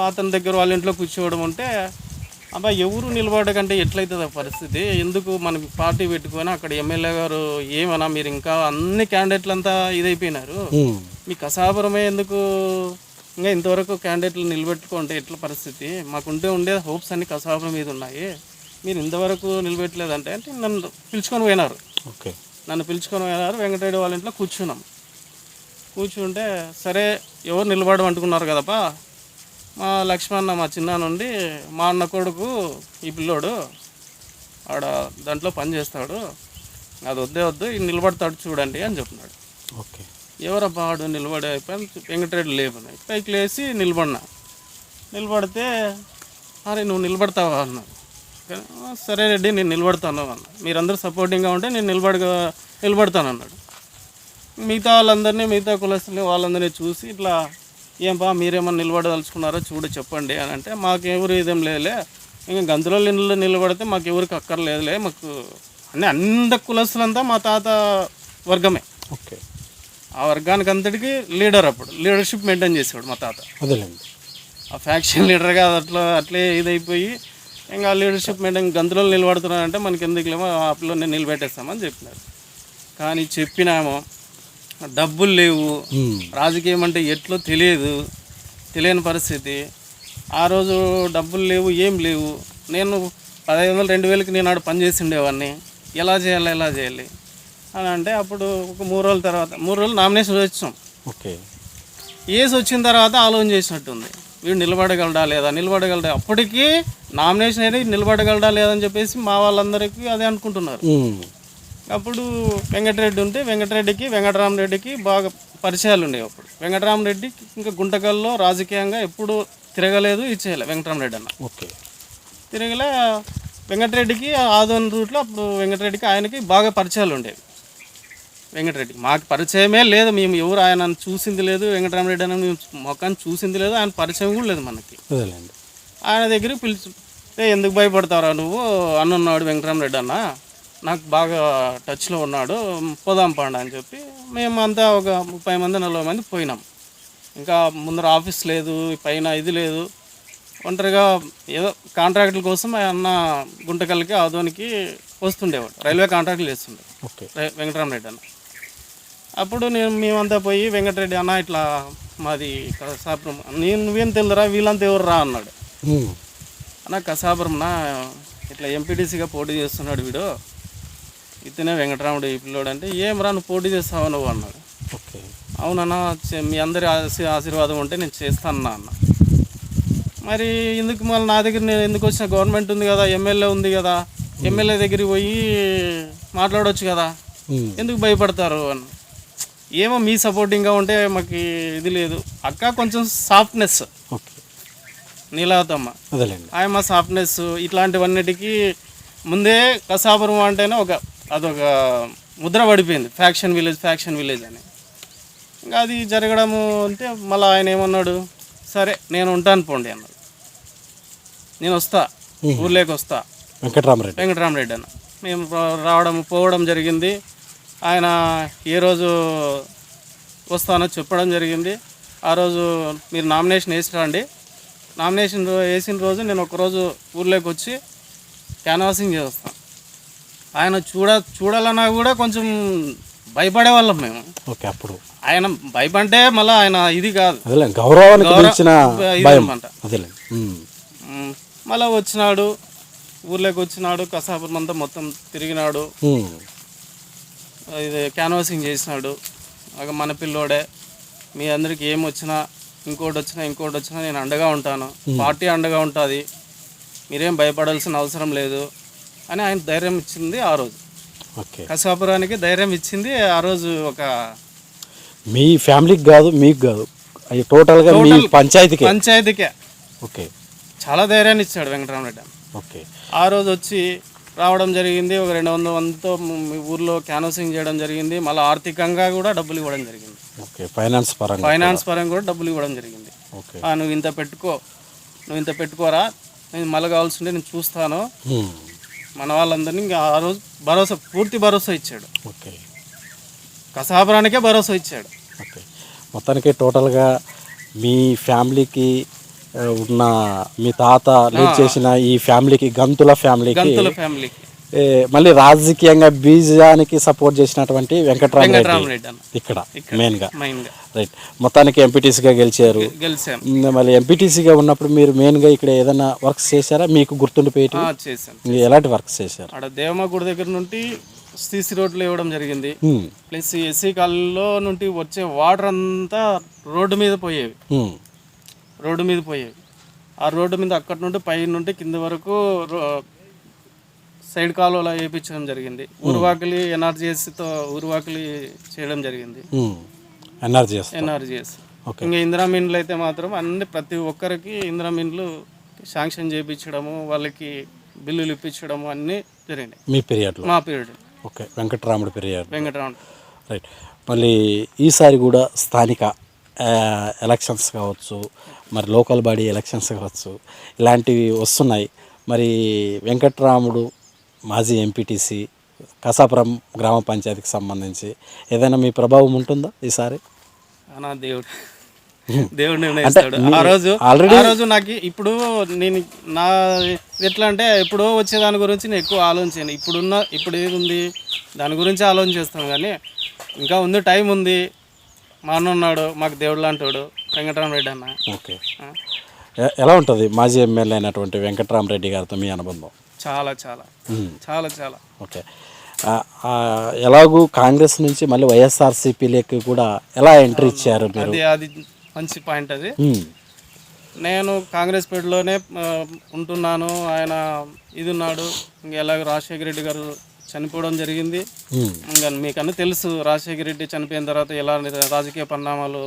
అతని దగ్గర వాళ్ళ ఇంట్లో కూర్చోవడం ఉంటే, అబ్బా ఎవరు నిలబడకంటే ఎట్లయితుంది ఆ పరిస్థితి, ఎందుకు మనకి పార్టీ పెట్టుకొని అక్కడ ఎమ్మెల్యే గారు ఏమన్నా మీరు ఇంకా అన్ని క్యాండిడేట్లు అంతా ఇదైపోయినారు, మీ కసాపురమే ఎందుకు ఇంకా ఇంతవరకు క్యాండిడేట్లు నిలబెట్టుకుంటే ఎట్లా పరిస్థితి, మాకుంటే ఉండే హోప్స్ అన్ని కసాపురం మీద ఉన్నాయి, మీరు ఇంతవరకు నిలబెట్టలేదంటే అంటే నన్ను పిలుచుకొని పోయినారు.
ఓకే.
నన్ను పిలుచుకొని పోయినారు. వెంకటరెడ్డి వాళ్ళ ఇంట్లో కూర్చున్నాం. కూర్చుంటే సరే ఎవరు నిలబడమంటుకున్నారు కదపా, మా లక్ష్మణ మా చిన్న నుండి మా అన్న కొడుకు ఈ పిల్లోడు ఆడ దాంట్లో పని చేస్తాడు, అది వద్దు ఇది నిలబడతాడు చూడండి అని చెప్పినాడు.
ఓకే.
ఎవరబ్బా ఆడు నిలబడే అయిపోయి వెంకటరెడ్డి లేపన్నాయి, పైకి లేచి నిలబడినా. నిలబడితే అరే నువ్వు నిలబడతావా అన్నాడు. సరే రెడ్డి నేను నిలబడతాను అన్న, మీరందరూ సపోర్టింగ్గా ఉంటే నేను నిలబడతాను అన్నాడు. మిగతా వాళ్ళందరినీ మిగతా కులస్తుల్ని వాళ్ళందరినీ చూసి ఇట్లా ఏంపా మీరేమన్నా నిలబడదలుచుకున్నారో చూడు చెప్పండి అని అంటే, మాకెవరు ఇదేం లేదులే, ఇంకా గంతులో నిలబడితే మాకు ఎవరికి అక్కర్లేదులే, మాకు అన్ని కులస్తులంతా మా తాత వర్గమే.
ఓకే.
ఆ వర్గానికి అంతటికి లీడర్, అప్పుడు లీడర్షిప్ మెయింటైన్ చేసేవాడు మా తాత.
అదేలేండి.
ఆ ఫ్యాక్షన్ లీడర్గా అట్లే ఇదైపోయి ఇంకా లీడర్షిప్ మెయింటైన్ గంతులో నిలబడుతున్నారంటే మనకి ఎందుకులేమో ఆ పిల్లల్ని నిలబెట్టేస్తామని చెప్పినారు. కానీ చెప్పినామో డబ్బులు లేవు, రాజకీయం అంటే ఎట్లో తెలియని పరిస్థితి. ఆ రోజు డబ్బులు లేవు, ఏం లేవు. నేను 1500 2000కి నేను ఆడ పని చేసి ఉండేవాడిని, ఎలా చేయాలి అని అంటే అప్పుడు ఒక 3 రోజుల తర్వాత 3 రోజులు నామినేషన్ వచ్చాం.
ఓకే.
ఏసి వచ్చిన తర్వాత ఆలోచన చేసినట్టుంది, వీడు నిలబడగలడా అప్పటికీ నామినేషన్ అనేది నిలబడగలడా లేదని చెప్పేసి మా వాళ్ళందరికీ అదే అనుకుంటున్నారు. అప్పుడు వెంకటరెడ్డి ఉంటే వెంకటరెడ్డికి వెంకటరామరెడ్డికి బాగా పరిచయాలు ఉండేవి. అప్పుడు వెంకటరామరెడ్డి ఇంకా గుంటకల్లో రాజకీయంగా ఎప్పుడు తిరగలేదు, ఇచ్చేయాలి వెంకటరామరెడ్డి అన్న.
ఓకే.
తిరగలే. వెంకటరెడ్డికి ఆదోని రూట్లో అప్పుడు వెంకటరెడ్డికి ఆయనకి బాగా పరిచయాలు ఉండేవి. వెంకటరెడ్డి మాకు పరిచయమే లేదు, మేము ఎవరు ఆయన చూసింది లేదు, వెంకటరామరెడ్డి అని మేము మొఖాన్ని చూసింది లేదు, ఆయన పరిచయం కూడా లేదు మనకి. ఆయన దగ్గరికి పిలిచి ఎందుకు భయపడతారా నువ్వు, అన్నున్నాడు వెంకటరామరెడ్డి అన్న, నాకు బాగా టచ్లో ఉన్నాడు, పోదాం పండు అని చెప్పి మేము అంతా ఒక 30 మంది 40 మంది పోయినాం. ఇంకా ముందర ఆఫీస్ లేదు, పైన ఇది లేదు, ఒంటరిగా ఏదో కాంట్రాక్టుల కోసం అన్న గుంటకల్కి ఆదోనికి వస్తుండేవాడు, రైల్వే కాంట్రాక్టులు చేస్తుండే వెంకటరామరెడ్డి అన్న. అప్పుడు మేమంతా పోయి వెంకటరెడ్డి అన్న ఇట్లా మాది కసాపురం, నువ్వేం తెలుదురా వీళ్ళంతా ఎవరు రా అన్నాడు. అన్న కసాపురంనా ఇట్లా ఎంపీటీసీగా పోటీ చేస్తున్నాడు వీడు, ఇతనే వెంకటరాముడు ఈ పిల్లోడు అంటే, ఏం రా నువ్వు పోటీ చేస్తావా నువ్వు అన్నాడు. అవునన్నా మీ అందరి ఆశీర్వాదం ఉంటే నేను చేస్తానన్నా అన్న. మరి ఎందుకు మళ్ళీ నా దగ్గర నేను ఎందుకు వచ్చిన, గవర్నమెంట్ ఉంది కదా, ఎమ్మెల్యే ఉంది కదా, ఎమ్మెల్యే దగ్గరికి పోయి మాట్లాడవచ్చు కదా, ఎందుకు భయపడతారు అని. ఏమో మీ సపోర్టింగ్గా ఉంటే మాకు ఇది లేదు అక్క, కొంచెం సాఫ్ట్నెస్ నీలావతమ్మ ఆయమ్మ సాఫ్ట్నెస్ ఇట్లాంటివన్నిటికీ ముందే కసాపురం అంటేనే అదొక ముద్ర పడిపోయింది, ఫ్యాక్షన్ విలేజ్ అని. ఇంకా అది జరగడము అంటే మళ్ళీ ఆయన ఏమన్నాడు, సరే నేను ఉంటాను పోండి అన్నాడు. నేను వస్తా, ఊర్లోకి వస్తా వెంకటరామరెడ్డి అన్న. మేము పోవడం జరిగింది. ఆయన ఏ రోజు వస్తానో చెప్పడం జరిగింది. ఆ రోజు మీరు నామినేషన్ వేసి రండి, నామినేషన్ వేసిన రోజు నేను ఒకరోజు ఊర్లోకి వచ్చి క్యాన్వాసింగ్ చేస్తాను. ఆయన చూడాలన్నా కూడా కొంచెం భయపడే వాళ్ళం మేము. ఓకే. అప్పుడు ఆయన భయపంటే మళ్ళీ ఆయన ఇది కాదు, గౌరవానికి మళ్ళీ వచ్చినాడు, ఊర్లోకి వచ్చినాడు, కసాపురం అంతా మొత్తం తిరిగినాడు, ఇది క్యాన్వాసింగ్ చేసినాడు. మన పిల్లోడే, మీ అందరికి ఏం వచ్చినా ఇంకోటి వచ్చినా నేను అండగా ఉంటాను, పార్టీ అండగా ఉంటుంది, మీరేం భయపడాల్సిన అవసరం లేదు అని ఆయన ధైర్యం ఇచ్చింది ఆ రోజు. కసాపురానికి ధైర్యం ఇచ్చింది ఆ రోజు. ఒక
మీ ఫ్యామిలీకి కాదు, మీకు కాదు, టోటల్గా మీ పంచాయతీకే
ఓకే చాలా ధైర్యాన్ని ఇచ్చాడు వెంకటరామరెడ్డి. ఓకే. ఆ రోజు వచ్చి రావడం జరిగింది. ఒక 200 మందితో మీ ఊర్లో క్యాన్వాసింగ్ చేయడం జరిగింది. మళ్ళీ ఆర్థికంగా కూడా డబ్బులు ఇవ్వడం జరిగింది.
ఓకే, ఫైనాన్స్ పరంగా
కూడా డబ్బులు ఇవ్వడం జరిగింది.
ఓకే,
నువ్వు ఇంత పెట్టుకోరా, నేను మళ్ళీ కావాల్సింటే నేను చూస్తాను. మన వాళ్ళందరినీ ఇంకా ఆ రోజు పూర్తి భరోసా ఇచ్చాడు.
ఓకే,
కసాపురానికే భరోసా ఇచ్చాడు.
ఓకే. మొత్తానికి టోటల్గా మీ ఫ్యామిలీకి ఉన్న మీ తాత లీడ్ చేసిన ఈ ఫ్యామిలీకి గంతుల ఫ్యామిలీకి మళ్ళీ రాజకీయంగా బీజానికి సపోర్ట్ చేసినటువంటి వెంకటరామరెడ్డి ఇక్కడ మెయిన్గా. రైట్, మొత్తానికి ఎంపీటీసీగా గెలిచారు. మళ్ళీ ఎంపీటీసీగా ఉన్నప్పుడు మీరు మెయిన్గా ఇక్కడ ఏదైనా వర్క్స్ చేశారా? మీకు గుర్తుండిపోయేటి ఎలాంటి వర్క్స్ చేశారు?
అక్కడ దేవమ్మ గుడి దగ్గర నుండి సీసీ రోడ్లు ఇవ్వడం జరిగింది. ప్లస్ ఎస్సీ కాలనీలో నుండి వచ్చే వాటర్ అంతా రోడ్డు మీద పోయేవి. ఆ రోడ్డు మీద అక్కడి నుండి పై నుండి కింద వరకు సైడ్ కాలువలో వేయించడం జరిగింది. ఊరువాకిలి ఎన్ఆర్జీఎస్తో ఊరువాకిలి చేయడం జరిగింది. ఎన్ఆర్జీఎస్ ఇంకా ఇందిరా మిన్లు అయితే మాత్రం అన్ని ప్రతి ఒక్కరికి ఇందిరా మిన్లు శాంక్షన్ చేయించడము, వాళ్ళకి బిల్లులు ఇప్పించడము అన్నీ జరిగినాయి మా period.
Okay, Venkataramudu period. Right. మళ్ళీ ఈసారి కూడా స్థానిక ఎలక్షన్స్ కావచ్చు, మరి లోకల్ బాడీ ఎలక్షన్స్ కావచ్చు, ఇలాంటివి వస్తున్నాయి. మరి వెంకటరాముడు మాజీ ఎంపీటీసీ కసాపురం గ్రామ పంచాయతీకి సంబంధించి ఏదైనా మీ ప్రభావం ఉంటుందా ఈసారి?
దేవుడు నిర్ణయిస్తాడు. ఆ రోజు నాకు ఇప్పుడు నేను నా ఎట్లా అంటే ఎప్పుడో వచ్చే దాని గురించి నేను ఎక్కువ ఆలోచించాను. ఇప్పుడు ఏది ఉంది దాని గురించి ఆలోచన చేస్తాం, కానీ ఇంకా ఉంది, టైం ఉంది. మా అన్న ఉన్నాడు, మాకు దేవుడు లాంటివాడు వెంకటరామరెడ్డి అన్న.
ఓకే, ఎలా ఉంటుంది మాజీ ఎమ్మెల్యే అయినటువంటి వెంకటరామరెడ్డి గారితో మీ అనుబంధం?
చాలా చాలా చాలా చాలా.
ఓకే, ఎలాగూ కాంగ్రెస్ నుంచి మళ్ళీ వైఎస్ఆర్సీపీలోకి కూడా ఎలా ఎంట్రీ ఇచ్చారు మీరు?
అది మంచి పాయింట్. అది నేను కాంగ్రెస్ పేరులోనే ఉంటున్నాను. ఆయన ఇది ఉన్నాడు. ఇంకా ఎలాగో రాజశేఖర రెడ్డి గారు చనిపోవడం జరిగింది. ఇంకా మీకన్నా తెలుసు, రాజశేఖర రెడ్డి చనిపోయిన తర్వాత ఎలా రాజకీయ పరిణామాలు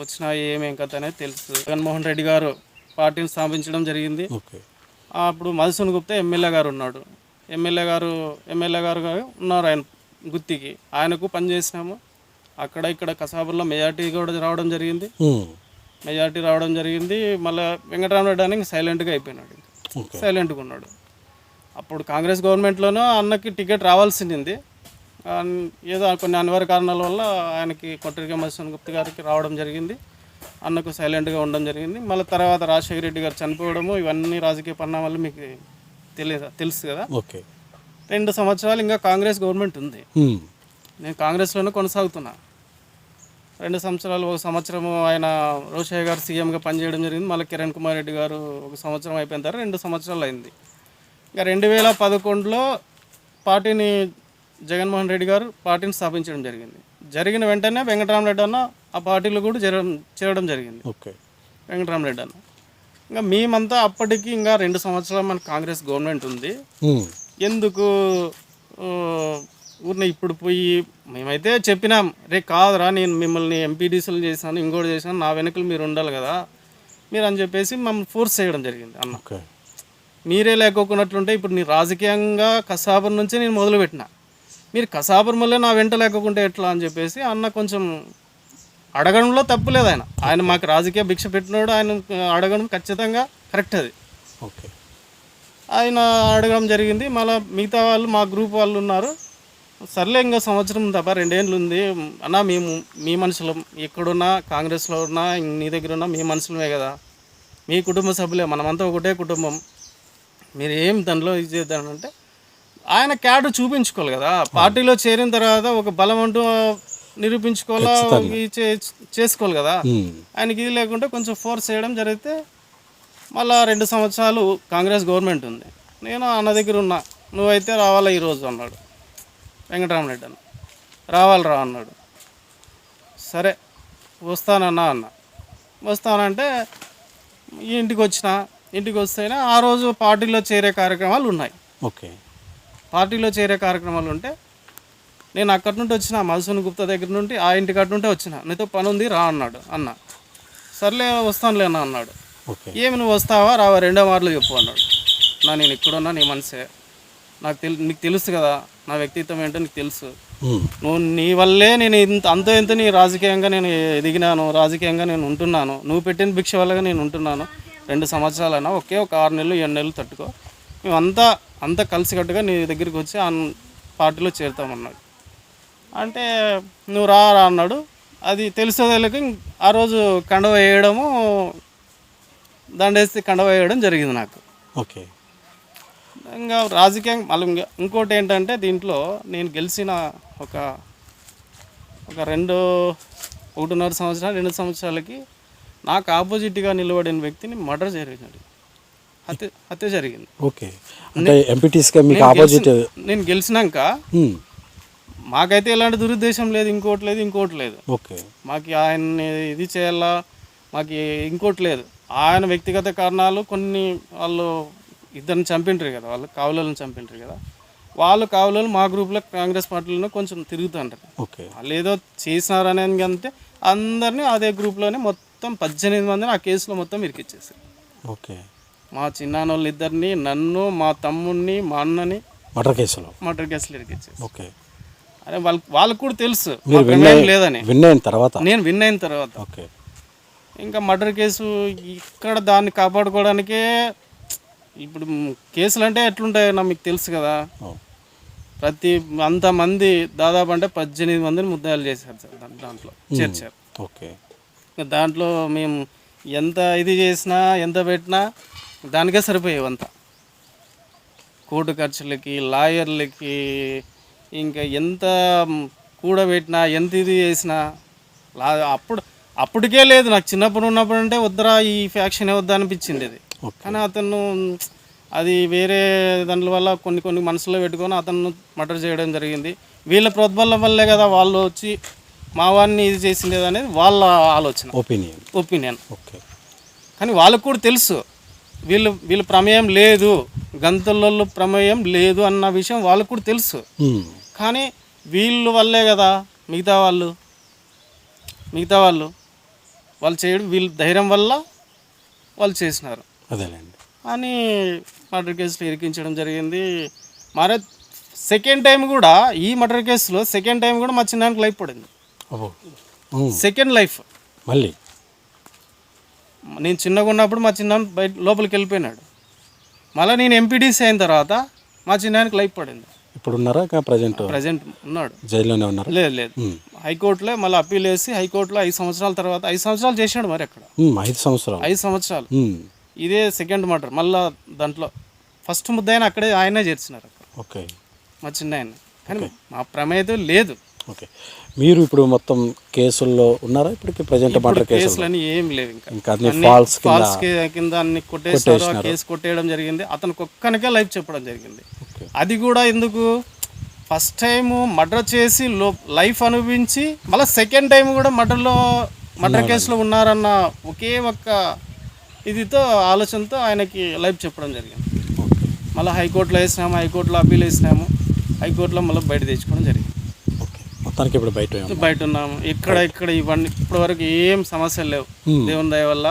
వచ్చినాయి, ఏమేం కథ అనేది తెలుసు. జగన్మోహన్ రెడ్డి గారు పార్టీని స్థాపించడం జరిగింది. అప్పుడు మధుసూదన్ గుప్తా ఎమ్మెల్యే గారు ఉన్నాడు. ఎమ్మెల్యే గారు ఉన్నారు ఆయన గుత్తికి. ఆయనకు పనిచేసినాము. అక్కడ ఇక్కడ కసాబుల్లో మెజార్టీ కూడా రావడం జరిగింది. మళ్ళీ వెంకటరామరెడ్డి అని సైలెంట్గా అయిపోయినాడు, సైలెంట్గా ఉన్నాడు. అప్పుడు కాంగ్రెస్ గవర్నమెంట్లోనూ అన్నకి టికెట్ రావాల్సింది. ఏదో కొన్ని అనివార్య కారణాల వల్ల ఆయనకి కొట్టరిక మధుసూదన్ గుప్తా గారికి రావడం జరిగింది. అన్నకు సైలెంట్గా ఉండడం జరిగింది. మళ్ళీ తర్వాత రాజశేఖర రెడ్డి గారు చనిపోవడము, ఇవన్నీ రాజకీయ పరిణామాలు మీకు తెలుసు కదా. 2 సంవత్సరాలు ఇంకా కాంగ్రెస్ గవర్నమెంట్ ఉంది. నేను కాంగ్రెస్లోనే కొనసాగుతున్నా. 2 సంవత్సరాలు, 1 సంవత్సరము ఆయన రోషయ్య గారు సీఎంగా పనిచేయడం జరిగింది. మళ్ళీ కిరణ్ కుమార్ రెడ్డి గారు 1 సంవత్సరం అయిపోయిన తర్వాత 2 సంవత్సరాలు అయింది. ఇంకా 2011లో పార్టీని జగన్మోహన్ రెడ్డి గారు పార్టీని స్థాపించడం జరిగింది. జరిగిన వెంటనే వెంకటరామరెడ్డి అన్న ఆ పార్టీలో కూడా చేరడం జరిగింది. వెంకటరామరెడ్డి అన్న ఇంకా మేమంతా అప్పటికి ఇంకా 2 సంవత్సరాలు మన కాంగ్రెస్ గవర్నమెంట్ ఉంది. ఎందుకు ఊరిని ఇప్పుడు పోయి మేమైతే చెప్పినాం, రే కాదురా నేను మిమ్మల్ని ఎంపీడీసీలు చేశాను, ఇంకోటి చేశాను, నా వెనుకలు మీరు ఉండాలి కదా మీరు అని చెప్పేసి మమ్మల్ని ఫోర్స్ చేయడం జరిగింది. అన్న మీరే లేకోకున్నట్లుంటే ఇప్పుడు నీ రాజకీయంగా కసాబర్ నుంచి నేను మొదలుపెట్టిన, మీరు కసాబర్ మళ్ళీ నా వెంట లేకుంటే ఎట్లా అని చెప్పేసి అన్న కొంచెం అడగడంలో తప్పు లేదు. ఆయన మాకు రాజకీయ భిక్ష పెట్టినాడు, ఆయన అడగడం ఖచ్చితంగా కరెక్ట్. అది ఆయన అడగడం జరిగింది. మళ్ళీ మిగతా వాళ్ళు మా గ్రూప్ వాళ్ళు ఉన్నారు, సర్లే ఇంకా సంవత్సరం తప్ప 2 ఏళ్ళు ఉంది అన్న, మేము మీ మనుషులం, ఎక్కడున్నా కాంగ్రెస్లో ఉన్నా నీ దగ్గర ఉన్నా మీ మనుషులమే కదా, మీ కుటుంబ సభ్యులే, మనమంతా ఒకటే కుటుంబం, మీరు ఏం దానిలో ఇది చేద్దామంటే ఆయన క్యాడర్ చూపించుకోవాలి కదా. పార్టీలో చేరిన తర్వాత ఒక బలం అంటూ నిరూపించుకోవాలా, చేసుకోవాలి కదా. ఆయనకి ఇది లేకుంటే కొంచెం ఫోర్స్ చేయడం జరిగితే మళ్ళీ 2 సంవత్సరాలు కాంగ్రెస్ గవర్నమెంట్ ఉంది. నేను అన్న దగ్గర ఉన్నా, నువ్వైతే రావాలా ఈరోజు అన్నాడు వెంకటరామరెడ్డి అన్న. రావాలిరా అన్నాడు. సరే వస్తానన్నా అన్న. వస్తానంటే ఇంటికి వస్తేనే ఆ రోజు పార్టీలో చేరే కార్యక్రమాలు ఉన్నాయి. పార్టీలో చేరే కార్యక్రమాలు ఉంటే నేను అక్కడి నుండి వచ్చిన, మధుసూదన్ గుప్తా దగ్గర నుండి ఆ ఇంటికి అటు నుండి వచ్చిన, నీతో పని ఉంది రా అన్నాడు అన్న. సర్లే వస్తానులే అన్న అన్నాడు. ఏమి నువ్వు వస్తావా రావా 2 మార్లు చెప్పు అన్నాడు. నేను ఇక్కడున్నా, నీ మనసే నీకు తెలుసు కదా నా వ్యక్తిత్వం ఏంటో నీకు తెలుసు.
ఉమ్.
నువ్వు నీ వల్లే నేను అంతో ఇంత నీ రాజకీయంగా నేను ఎదిగినాను, రాజకీయంగా నేను ఉంటున్నాను. నువ్వు పెట్టిన భిక్ష వల్లగా నేను ఉంటున్నాను. 2 సంవత్సరాలైనా ఒకే ఒక 6 నెలలు 7 నెలలు తట్టుకో, మేమంతా కలిసికట్టుగా నీ దగ్గరికి వచ్చి ఆ పార్టీలో చేరుతామన్నాడు. అంటే నువ్వు రా అన్నాడు. అది తెలిసేదానికి ఆ రోజు కండవ వేయడము, దండేసి కండవ వేయడం జరిగింది నాకు.
ఓకే.
ఇంకా రాజకీయం మళ్ళీ ఇంకోటి ఏంటంటే దీంట్లో నేను గెలిచిన ఒక 1.5 సంవత్సరాలు 2 సంవత్సరాలకి నాకు ఆపోజిట్గా నిలబడిన వ్యక్తిని మర్డర్ జరిగినది, హత్య జరిగింది.
ఓకే. అంటే ఎంపీటీస్గా మీకు ఆపోజిట్
నేను గెలిచినాక మాకైతే ఎలాంటి దురుద్దేశం లేదు, ఇంకోటి లేదు.
ఓకే.
మాకు ఆయన్ని ఇది చేయాలా, మాకు ఇంకోటి లేదు. ఆయన వ్యక్తిగత కారణాలు కొన్ని, వాళ్ళు ఇద్దరిని చంపింటారు కదా, వాళ్ళు కావులను చంపింటారు కదా, వాళ్ళు కావులు మా గ్రూప్లో కాంగ్రెస్ పార్టీలో కొంచెం తిరుగుతుంటారు.
ఓకే.
వాళ్ళు ఏదో చేసినారు అనేది అంటే అందరినీ అదే గ్రూప్లోనే మొత్తం 18 మందిని ఆ కేసులో మొత్తం ఇరికిచ్చేసారు.
ఓకే.
మా చిన్నాన్నోళ్ళు ఇద్దరిని, నన్ను, మా తమ్ముడిని, మా అన్నని
మర్డర్ కేసులో
ఇరికిచ్చేసారు.
ఓకే.
అదే వాళ్ళకు కూడా తెలుసు లేదని.
విన్ అయిన తర్వాత
నేను విన్ అయిన తర్వాత
ఓకే. ఇంకా
మర్డర్ కేసు ఇక్కడ దాన్ని కాపాడుకోవడానికే, ఇప్పుడు కేసులు అంటే ఎట్లుంటాయో మీకు తెలుసు కదా, అంతమంది దాదాపు అంటే 18 మందిని ముద్దాయిలు చేశారు సార్, దాంట్లో చేర్చారు.
ఓకే.
దాంట్లో మేము ఎంత ఇది చేసినా ఎంత పెట్టినా దానికే సరిపోయేవి అంతా. కోర్టు ఖర్చులకి, లాయర్లకి, ఇంకా ఎంత కూడబెట్టినా ఎంత ఇది చేసినా అప్పటికే లేదు. నాకు చిన్నప్పుడు ఉన్నప్పుడు అంటే వద్దరా ఈ ఫ్యాక్షనే వద్దా అనిపించింది అది. కానీ అతను అది వేరే దాని వల్ల కొన్ని మనసులో పెట్టుకొని అతను మర్డర్ చేయడం జరిగింది. వీళ్ళ ప్రోద్బలం వల్లే కదా వాళ్ళు వచ్చి మా వాడిని ఇది చేసింది అనేది వాళ్ళ ఆలోచన, ఒపీనియన్.
ఓకే.
కానీ వాళ్ళకు కూడా తెలుసు వీళ్ళ ప్రమేయం లేదు, గంతులలో ప్రమేయం లేదు అన్న విషయం వాళ్ళకు కూడా తెలుసు. కానీ వీళ్ళు వల్లే కదా మిగతా వాళ్ళు చేయడం, వీళ్ళ ధైర్యం వల్ల వాళ్ళు చేసినారు.
అదేలేండి.
అని మర్డర్ కేసులో ఇరికించడం జరిగింది. మరే సెకండ్ టైం కూడా, ఈ మర్డర్ కేసులో సెకండ్ టైం కూడా మా చిన్నానికి లైఫ్ పడింది. సెకండ్ లైఫ్
మళ్ళీ.
నేను చిన్నగా ఉన్నప్పుడు మా చిన్న బయట లోపలికి వెళ్ళిపోయినాడు. మళ్ళీ నేను ఎంపీడీసీ అయిన తర్వాత మా చిన్నానికి లైఫ్ పడింది.
ఇప్పుడు ఉన్నారా? ప్రజెంట్
ఉన్నాడు,
జైల్లోనే ఉన్నారు.
లేదు హైకోర్టులో మళ్ళీ అప్పీల్ వేసి హైకోర్టులో 5 సంవత్సరాల తర్వాత 5 సంవత్సరాలు చేశాడు. మరి అక్కడ 5 సంవత్సరాలు. ఇదే సెకండ్ మర్డర్. మళ్ళీ దాంట్లో ఫస్ట్ ముద్దాయిన అక్కడే ఆయనే చేర్చినారు అక్కడ.
ఓకే.
మా చిన్న ఆయన. కానీ మా ప్రమేయం లేదు.
ఓకే. మీరు ఇప్పుడు మొత్తం కేసుల్లో ఉన్నారా? ఇప్పటికి ప్రజెంట్ మర్డర్
కేసులు అని ఏం లేవు. ఇంకా
ఫాల్స్
కింద అన్ని కొట్టేసారు. ఆ కేసు కొట్టేయడం జరిగింది. అతనికి ఒక్కనికే లైఫ్ చెప్పడం జరిగింది. అది కూడా ఎందుకు, ఫస్ట్ టైము మర్డర్ చేసి లైఫ్ అనుభవించి మళ్ళీ సెకండ్ టైం కూడా మర్డర్ కేసులో ఉన్నారన్న ఒకే ఒక్క ఇదితో ఆలోచనతో ఆయనకి లైఫ్ చెప్పడం జరిగింది. మళ్ళీ హైకోర్టులో వేసినాము, హైకోర్టులో అప్పీల్ వేసినాము, హైకోర్టులో మళ్ళీ బయట తెచ్చుకోవడం జరిగింది.
మొత్తానికి ఇప్పుడు
బయట ఉన్నాము. ఇక్కడ ఇవన్నీ ఇప్పటి వరకు ఏం సమస్యలు లేవు, దేవుని దయ వల్ల.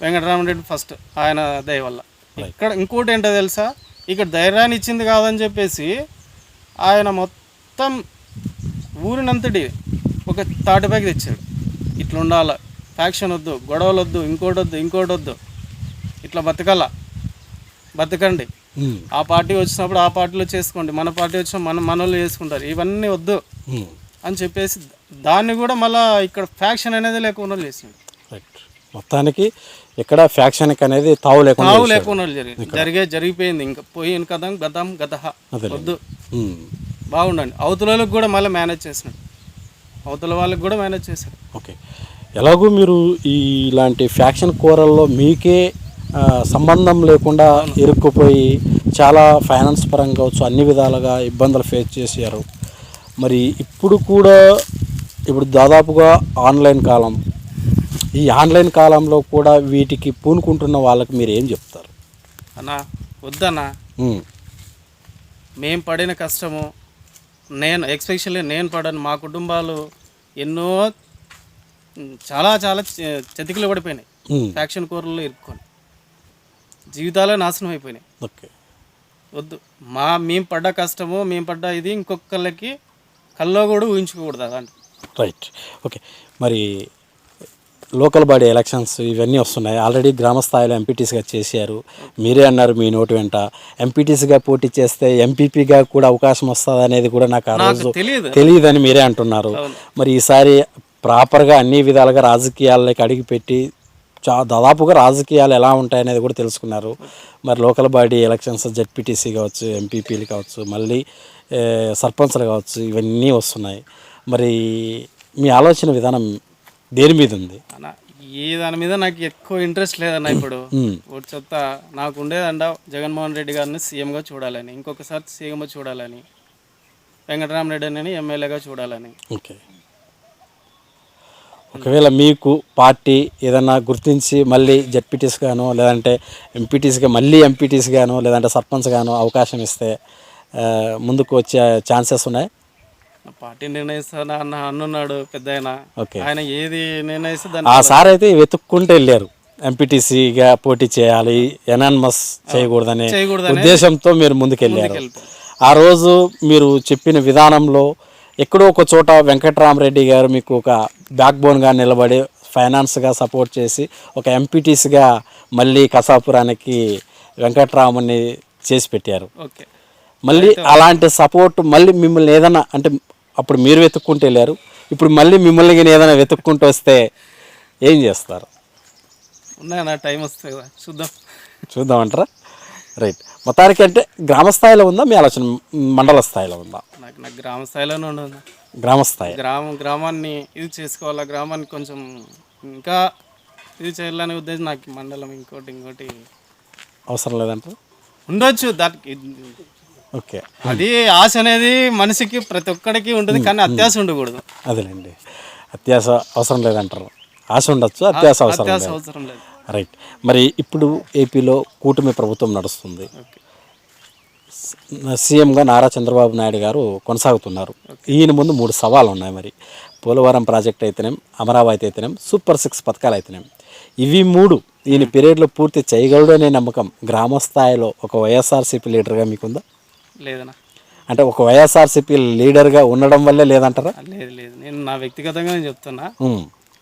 వెంకటరామరెడ్డి ఫస్ట్, ఆయన దయ వల్ల. ఇక్కడ ఇంకోటి ఏంటో తెలుసా, ఇక్కడ ధైర్యాన్ని ఇచ్చింది కాదని చెప్పేసి ఆయన మొత్తం ఊరినంతటి ఒక తాటిపైకి తెచ్చాడు. ఇట్లా ఉండాలి, ఫ్యాక్షన్ వద్దు, గొడవలు వద్దు, ఇంకోటి వద్దు, ఇట్లా బతకండి. ఆ పార్టీ వచ్చినప్పుడు ఆ పార్టీలో చేసుకోండి, మన పార్టీ వచ్చిన మనోళ్ళు చేసుకుంటారు, ఇవన్నీ వద్దు అని చెప్పేసి దాన్ని కూడా మళ్ళీ ఇక్కడ ఫ్యాక్షన్ అనేది లేకుండా చేసింది.
మొత్తానికి ఇక్కడ ఫ్యాక్షన్ అనేది తావు లేకుండా
జరిగిపోయింది. ఇంకా పోయిన గతం గతహ వద్దు, బాగుండండి. అవతలకు కూడా మళ్ళీ మేనేజ్ చేసినాడు, అవతల వాళ్ళకి కూడా మేనేజ్ చేశారు.
ఓకే. ఎలాగూ మీరు ఇలాంటి ఫ్యాక్షన్ కూరల్లో మీకే సంబంధం లేకుండా ఇరుక్కుపోయి చాలా ఫైనాన్స్ పరంగా కావచ్చు అన్ని విధాలుగా ఇబ్బందులు ఫేస్ చేశారు. మరి ఇప్పుడు దాదాపుగా ఆన్లైన్ కాలం, ఈ ఆన్లైన్ కాలంలో కూడా వీటికి పూనుకుంటున్న వాళ్ళకి మీరు ఏం చెప్తారు?
అన్నా వద్దన్నా, మేము పడిన కష్టము, ఎస్పెషల్లీ నేను పడను, మా కుటుంబాలు ఎన్నో చాలా చతికిలు పడిపోయినాయి ఫ్యాక్షన్ కూరల్లో ఇరుక్కొని, జీవితాలే నాశనం అయిపోయినాయి.
ఓకే.
వద్దు. మేము పడ్డ కష్టము, మేము పడ్డ ఇది ఇంకొకళ్ళకి కల్లో కూడా ఊహించుకోకూడదు అలాంటి.
రైట్. ఓకే. మరి లోకల్ బాడీ ఎలక్షన్స్ ఇవన్నీ వస్తున్నాయి. ఆల్రెడీ గ్రామ స్థాయిలో ఎంపీటీసీగా చేశారు. మీరే అన్నారు మీ నోటి వెంట ఎంపీటీసీగా పోటీ చేస్తే ఎంపీపీగా కూడా అవకాశం వస్తుంది అనేది కూడా నాకు ఆ రోజు తెలియదని మీరే అంటున్నారు. మరి ఈసారి ప్రాపర్గా అన్ని విధాలుగా రాజకీయాల్లోకి అడిగిపెట్టి దాదాపుగా రాజకీయాలు ఎలా ఉంటాయనేది కూడా తెలుసుకున్నారు. మరి లోకల్ బాడీ ఎలక్షన్స్ జెడ్పీటీసీ కావచ్చు, ఎంపీపీలు కావచ్చు, మళ్ళీ సర్పంచ్లు కావచ్చు, ఇవన్నీ వస్తున్నాయి. మరి మీ ఆలోచన విధానం దేని మీద ఉంది?
ఈ దాని మీద నాకు ఎక్కువ ఇంట్రెస్ట్ లేదన్న. ఇప్పుడు ఒకటి చెప్తా, నాకు ఉండేదంట జగన్మోహన్ రెడ్డి గారిని సీఎంగా చూడాలని, ఇంకొకసారి సీఎంగా చూడాలని, వెంకటరామరెడ్డి అని ఎమ్మెల్యేగా చూడాలని.
ఓకే. ఒకవేళ మీకు పార్టీ ఏదన్నా గుర్తించి మళ్ళీ జెడ్పీటీసీ గానో లేదంటే ఎంపీటీసీగా మళ్ళీ ఎంపీటీసీ గానో లేదంటే సర్పంచ్ గానో అవకాశం ఇస్తే ముందుకు వచ్చే ఛాన్సెస్ ఉన్నాయి?
పార్టీ నిర్ణయిస్తాను అన్న అన్నున్నాడు పెద్ద ఆయన.
ఓకే.
ఆయన ఏది నిర్ణయిస్తే
ఆ సార్ అయితే వెతుక్కుంటూ వెళ్ళారు, ఎంపీటీసీగా పోటీ చేయాలి, ఎనానిమస్ చేయకూడదనే ఉద్దేశంతో మీరు ముందుకెళ్ళారు. ఆ రోజు మీరు చెప్పిన విధానంలో ఎక్కడో ఒక చోట వెంకటరామరెడ్డి గారు మీకు ఒక బ్యాక్ బోన్గా నిలబడి ఫైనాన్స్గా సపోర్ట్ చేసి ఒక ఎంపీటీసీగా మళ్ళీ కసాపురానికి వెంకటరాముని చేసి పెట్టారు.
ఓకే.
మళ్ళీ అలాంటి సపోర్ట్ మళ్ళీ మిమ్మల్ని ఏదైనా అంటే అప్పుడు మీరు వెతుక్కుంటూ వెళ్ళారు, ఇప్పుడు మళ్ళీ మిమ్మల్ని ఏదైనా వెతుక్కుంటూ వస్తే ఏం చేస్తారు?
ఉన్నాయన్న, టైం వస్తుంది కదా,
చూద్దామంటారా? రైట్. మొత్తానికి అంటే గ్రామ స్థాయిలో ఉందా మీ ఆలోచన, మండల స్థాయిలో ఉందా?
నాకు గ్రామ స్థాయిలోనే ఉండదు.
గ్రామ స్థాయి,
గ్రామాన్ని ఇది చేసుకోవాలా, గ్రామాన్ని కొంచెం ఇంకా ఇది చేయాలనే ఉద్దేశం నాకు. మండలం ఇంకోటి
అవసరం లేదంటారు?
ఉండొచ్చు దానికి.
ఓకే.
అది ఆశ అనేది మనిషికి ప్రతి ఒక్కడికి ఉంటుంది, కానీ అత్యాశ ఉండకూడదు.
అదేలేండి, అత్యాశ అవసరం లేదంటారు. ఆశ ఉండొచ్చు, అత్యాశ అవసరం లేదు. రైట్. మరి ఇప్పుడు ఏపీలో కూటమి ప్రభుత్వం నడుస్తుంది. సీఎంగా నారా చంద్రబాబు నాయుడు గారు కొనసాగుతున్నారు. ఈయన ముందు 3 సవాళ్ళు ఉన్నాయి. మరి పోలవరం ప్రాజెక్ట్ అయితేనేం, అమరావతి అయితేనేం, సూపర్ 6 పథకాలు అయితేనేం, ఇవి 3 ఈయన పీరియడ్లో పూర్తి చేయగలడు అనే నమ్మకం గ్రామ స్థాయిలో ఒక వైఎస్ఆర్సీపీ లీడర్గా మీకుందా?
లేదన్నా.
అంటే ఒక వైఎస్ఆర్సీపీ లీడర్గా ఉండడం వల్లే లేదంటారా?
లేదు, నేను నా వ్యక్తిగతంగా నేను చెప్తున్నా.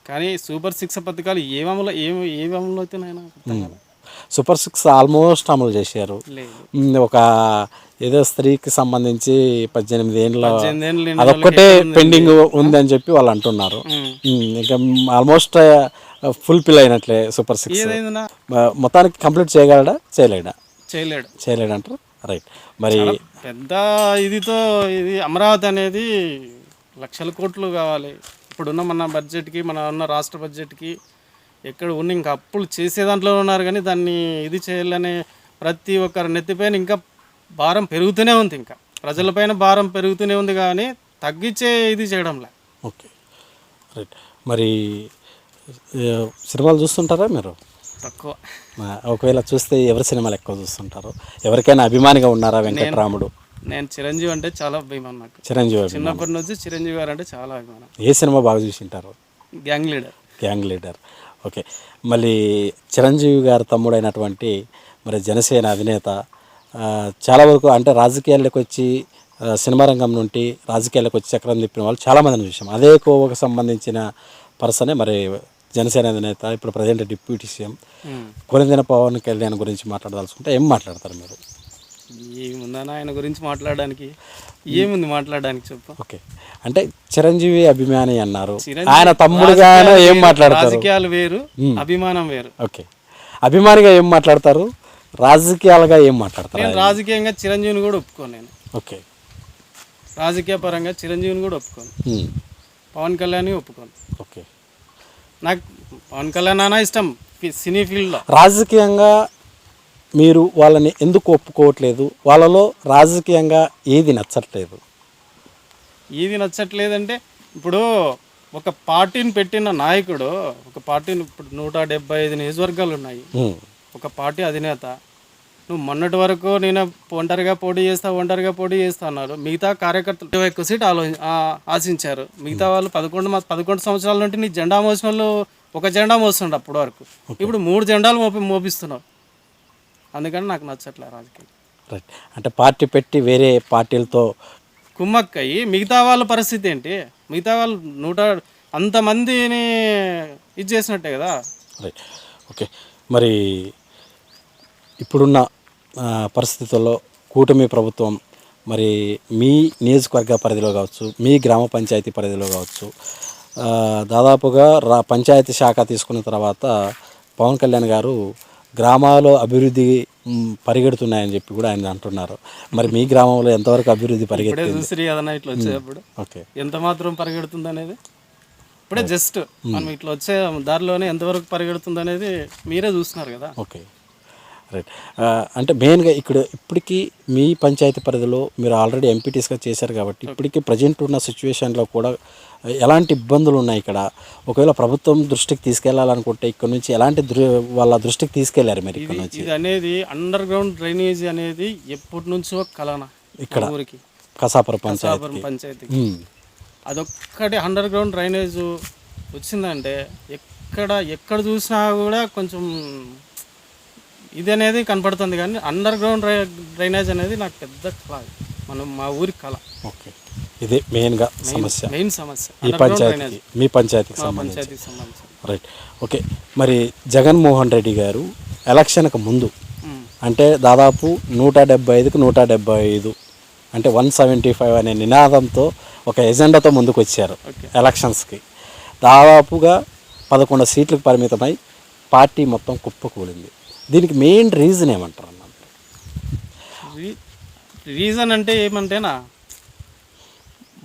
కానీ సూపర్ 6 పథకాలు ఏ అమలు అవుతున్నాయన్నా?
సూపర్ 6 ఆల్మోస్ట్ అమలు చేశారు. ఒక ఏదో స్త్రీకి సంబంధించి 18 ఏళ్ళ అదొక్కటే పెండింగ్ ఉంది అని చెప్పి వాళ్ళు అంటున్నారు. ఇంకా ఆల్మోస్ట్ ఫుల్ఫిల్ అయినట్లే సూపర్ 6. మొత్తానికి కంప్లీట్ చేయగలడా? చేయలేడు అంటారు. రైట్. మరి
పెద్ద ఇదితో ఇది అమరావతి అనేది లక్షల కోట్లు కావాలి. ఇప్పుడున్న మన బడ్జెట్కి, మన ఉన్న రాష్ట్ర బడ్జెట్కి ఎక్కడ ఉన్న ఇంకా అప్పులు చేసే దాంట్లో ఉన్నారు, కానీ దాన్ని ఇది చేయాలనే ప్రతి ఒక్కరి నెత్తిపైన ఇంకా భారం పెరుగుతూనే ఉంది. ఇంకా ప్రజలపైన భారం పెరుగుతూనే ఉంది, కానీ తగ్గించే ఇది చేయడంలే.
ఓకే. రైట్. మరి సినిమాలు చూస్తుంటారా మీరు?
తక్కువ.
ఒకవేళ చూస్తే ఎవరి సినిమాలు ఎక్కువ చూస్తుంటారు? ఎవరికైనా అభిమానిగా ఉన్నారా వెంకటరాముడు?
నేను చిరంజీవి అంటే చాలా అభిమానం. నాకు
చిరంజీవి
చిన్నప్పటి నుంచి చిరంజీవి గారు అంటే చాలా అభిమానం.
ఏ సినిమా బాగా చూసింటారు?
Gang leader.
ఓకే. మళ్ళీ చిరంజీవి గారు తమ్ముడైనటువంటి మరి జనసేన అధినేత చాలా వరకు అంటే రాజకీయాల్లోకి వచ్చి సినిమా రంగం నుండి రాజకీయాల్లోకి వచ్చి చక్రం తిప్పిన వాళ్ళు చాలామందిని చూసాం. అదే కోవకు సంబంధించిన పర్సనే మరి జనసేన అధినేత, ఇప్పుడు present deputy CM Konidela Pawan Kalyan గురించి మాట్లాడదలుచుకుంటే ఏం మాట్లాడతారు మీరు?
ఏముందన్నా ఆయన గురించి మాట్లాడడానికి, ఏముంది మాట్లాడడానికి చెప్పు.
ఓకే. అంటే చిరంజీవి అభిమాని అన్నారు, ఆయన తమ్ముడుగా ఏం మాట్లాడతారు?
రాజకీయాలు వేరు, అభిమానం వేరు.
ఓకే. అభిమానిగా ఏం మాట్లాడతారు, రాజకీయాలుగా ఏం మాట్లాడతారు?
నేను రాజకీయంగా చిరంజీవిని కూడా ఒప్పుకోను. నేను
ఓకే.
రాజకీయ పరంగా చిరంజీవిని కూడా ఒప్పుకోను, పవన్ కళ్యాణ్ ఒప్పుకోను.
ఓకే.
నాకు పవన్ కళ్యాణ్ అన్న ఇష్టం సినీ ఫీల్డ్లో.
రాజకీయంగా మీరు వాళ్ళని ఎందుకు ఒప్పుకోవట్లేదు? వాళ్ళలో రాజకీయంగా ఏది నచ్చట్లేదు?
అంటే ఇప్పుడు ఒక పార్టీని పెట్టిన నాయకుడు, ఒక పార్టీని ఇప్పుడు 175 నియోజకవర్గాలు ఉన్నాయి, ఒక పార్టీ అధినేత. నువ్వు మొన్నటి వరకు నేను ఒంటరిగా పోటీ చేస్తా అన్నారు. మిగతా కార్యకర్తలు 21 సీట్ ఆశించారు. మిగతా వాళ్ళు 11 సంవత్సరాల నుండి నీ జెండా మోసిన వాళ్ళు ఒక జెండా మోస్తుండే అప్పటి వరకు. ఇప్పుడు 3 జెండాలు మోపిస్తున్నావు. అందుకని నాకు నచ్చట్లే రాజకీయం.
రైట్. అంటే పార్టీ పెట్టి వేరే పార్టీలతో
కుమ్మక్కయ్యి మిగతా వాళ్ళ పరిస్థితి ఏంటి? మిగతా వాళ్ళు అంతమందిని ఇది చేసినట్టే కదా.
రైట్. ఓకే. మరి ఇప్పుడున్న పరిస్థితుల్లో కూటమి ప్రభుత్వం మరి మీ నియోజకవర్గ పరిధిలో కావచ్చు, మీ గ్రామ పంచాయతీ పరిధిలో కావచ్చు, దాదాపుగా పంచాయతీ శాఖ తీసుకున్న తర్వాత పవన్ కళ్యాణ్ గారు గ్రామాల్లో అభివృద్ధి పరిగెడుతున్నాయని చెప్పి కూడా ఆయన అంటున్నారు. మరి మీ గ్రామంలో ఎంతవరకు అభివృద్ధి పరిగెడుతుంది?
చూసిరి కదన్నా ఇట్లా వచ్చేటప్పుడు
ఓకే,
ఎంత మాత్రం పరిగెడుతుంది అనేది ఇప్పుడే జస్ట్ మనం ఇట్లా వచ్చే దారిలోనే ఎంతవరకు పరిగెడుతుంది అనేది మీరే చూస్తున్నారు కదా.
Okay, right. అంటే మెయిన్గా ఇప్పటికీ మీ పంచాయతీ పరిధిలో మీరు ఆల్రెడీ ఎంపీటీస్గా చేశారు కాబట్టి ఇప్పటికీ ప్రజెంట్ ఉన్న సిచ్యువేషన్లో కూడా ఎలాంటి ఇబ్బందులు ఉన్నాయి ఇక్కడ? ఒకవేళ ప్రభుత్వం దృష్టికి తీసుకెళ్లాలనుకుంటే ఇక్కడ నుంచి ఎలాంటి వాళ్ళ దృష్టికి తీసుకెళ్లారు మీరు ఇక్కడ నుంచి?
ఇది అనేది అండర్ గ్రౌండ్ డ్రైనేజ్ అనేది ఎప్పటి నుంచో కలనా
ఇక్కడ
ఊరికి
కసాపురం
పంచాయతీ అదొక్కటి అండర్ గ్రౌండ్ డ్రైనేజ్ వచ్చిందంటే ఎక్కడ చూసినా కూడా కొంచెం ఇది అనేది కనపడుతుంది. కానీ అండర్ గ్రౌండ్ డ్రైనేజ్ అనేది నాకు పెద్ద కళ, మా ఊరి కళ.
ఓకే, ఇది మెయిన్గా సమస్య,
మెయిన్ సమస్య
ఈ పంచాయతీ, మీ పంచాయతీకి సంబంధించి. రైట్. ఓకే. మరి జగన్మోహన్ రెడ్డి గారు ఎలక్షన్కి ముందు అంటే దాదాపు 175కి 175 అంటే 175 అనే నినాదంతో ఒక ఎజెండాతో ముందుకు వచ్చారు ఎలక్షన్స్కి. దాదాపుగా 11 సీట్లకు పరిమితమై పార్టీ మొత్తం కుప్పకూలింది. దీనికి మెయిన్ రీజన్ ఏమంటారు అన్న?
రీజన్ అంటే ఏమంటేనా,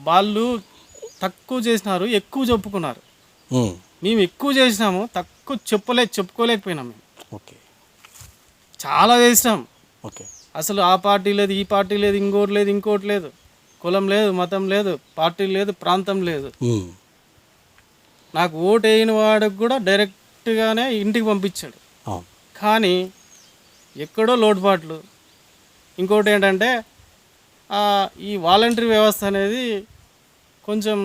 వాళ్ళు తక్కువ చేసినారు, ఎక్కువ చెప్పుకున్నారు. మేము ఎక్కువ చేసినాము, తక్కువ చెప్పుకోలేకపోయినాం మేము.
ఓకే,
చాలా చేసినాం.
ఓకే,
అసలు ఆ పార్టీ లేదు, ఈ పార్టీ లేదు, ఇంకోటి లేదు, కులం లేదు, మతం లేదు, పార్టీ లేదు, ప్రాంతం లేదు. నాకు ఓటు వేయని వాడికి కూడా డైరెక్ట్గానే ఇంటికి పంపించాడు. కానీ ఎక్కడో లోటుపాట్లు. ఇంకోటి ఏంటంటే ఈ వాలంటరీ వ్యవస్థ అనేది కొంచెం,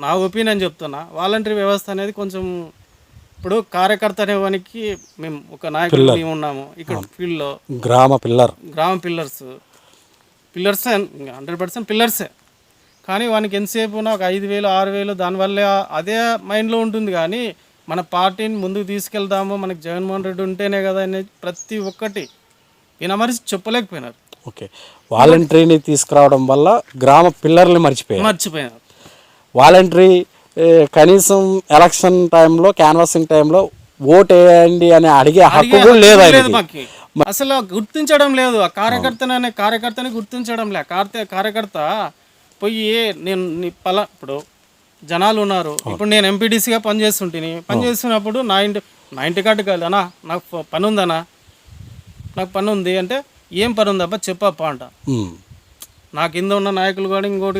నా ఒపీనియన్ చెప్తున్నా, వాలంటరీ వ్యవస్థ అనేది కొంచెం ఇప్పుడు కార్యకర్త అనేవానికి మేము ఒక నాయకులు మేము ఉన్నాము ఇక్కడ ఫీల్డ్లో,
గ్రామ
పిల్లర్సే 100% పిల్లర్సే. కానీ వానికి ఎంతసేపు ఒక 5,000 6,000 దానివల్ల అదే మైండ్లో ఉంటుంది. కానీ మన పార్టీని ముందుకు తీసుకెళ్దాము, మనకి జగన్మోహన్ రెడ్డి ఉంటేనే కదా అనేది ప్రతి ఒక్కటి వినమరిచి చెప్పలేకపోయినారు.
ఓకే, వాలంటరీని తీసుకురావడం వల్ల గ్రామ పిల్లర్ని మర్చిపోయారు. వాలంటరీ కనీసం ఎలక్షన్ టైంలో, క్యాన్వాసింగ్ టైంలో ఓటు వేయండి అని అడిగే హక్కు కూడా లేదు
మాకు. అసలు గుర్తించడం లేదు, ఆ కార్యకర్తని గుర్తించడం లే. కార్యకర్త పోయి నేను ఇప్పుడు జనాలు ఉన్నారు. ఇప్పుడు నేను ఎంపీటీసీగా పనిచేస్తున్నప్పుడు నా ఇంటి కార్డు కాదు అన్నా, నాకు పని ఉందన్నా, నాకు పని ఉంది అంటే, ఏం పని ఉందబ్బా చెప్పప్ప అంట. నా కింద ఉన్న నాయకులు కూడా ఇంకోటి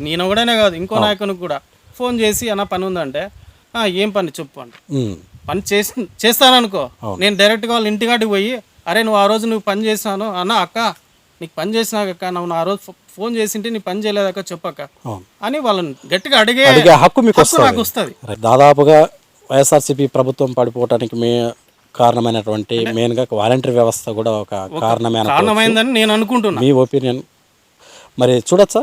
నేను కూడానే కాదు, ఇంకో నాయకునికి కూడా ఫోన్ చేసి అన్న పని ఉందంటే, ఏం పని చెప్పు అంట. పని చేస్తాననుకో, నేను డైరెక్ట్గా వాళ్ళ ఇంటికాడికి పోయి, అరే నువ్వు ఆ రోజు నువ్వు పని చేసినాను అన్న, అక్క నీకు పని చేసినాక నువ్వు ఆ రోజు ఫోన్ చేసింటే నీ పని చేయలేదక్క చెప్పక్క అని వాళ్ళని గట్టిగా అడిగే
హక్కు మీకు
నాకు వస్తుంది.
దాదాపుగా వైఎస్ఆర్సీపీ ప్రభుత్వం పడిపోవటానికి కారణమైనటువంటి మెయిన్గా వాలంటరీ వ్యవస్థ కూడా ఒక
కారణమైందని నేను అనుకుంటున్నాను.
మీ ఒపీనియన్ మరి చూడొచ్చా?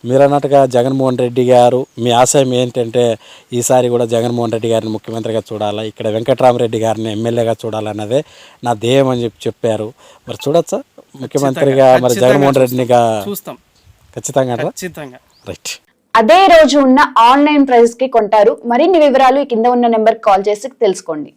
మీరు అన్నట్టుగా జగన్మోహన్ రెడ్డి గారు మీ ఆశయం ఏంటంటే ఈసారి కూడా జగన్మోహన్ రెడ్డి గారిని ముఖ్యమంత్రిగా చూడాలా, ఇక్కడ వెంకటరామరెడ్డి గారిని ఎమ్మెల్యేగా చూడాలన్నదే నా ధ్యేయం అని చెప్పారు. మరి చూడొచ్చా ముఖ్యమంత్రిగా మరి జగన్మోహన్ రెడ్డినిగా?
చూస్తాం
ఖచ్చితంగా.
రైట్.
అదే రోజు ఉన్న ఆన్లైన్ ప్రైస్ కి కొంటారు. మరిన్ని వివరాలు కింద ఉన్న నెంబర్ కాల్ చేసి తెలుసుకోండి.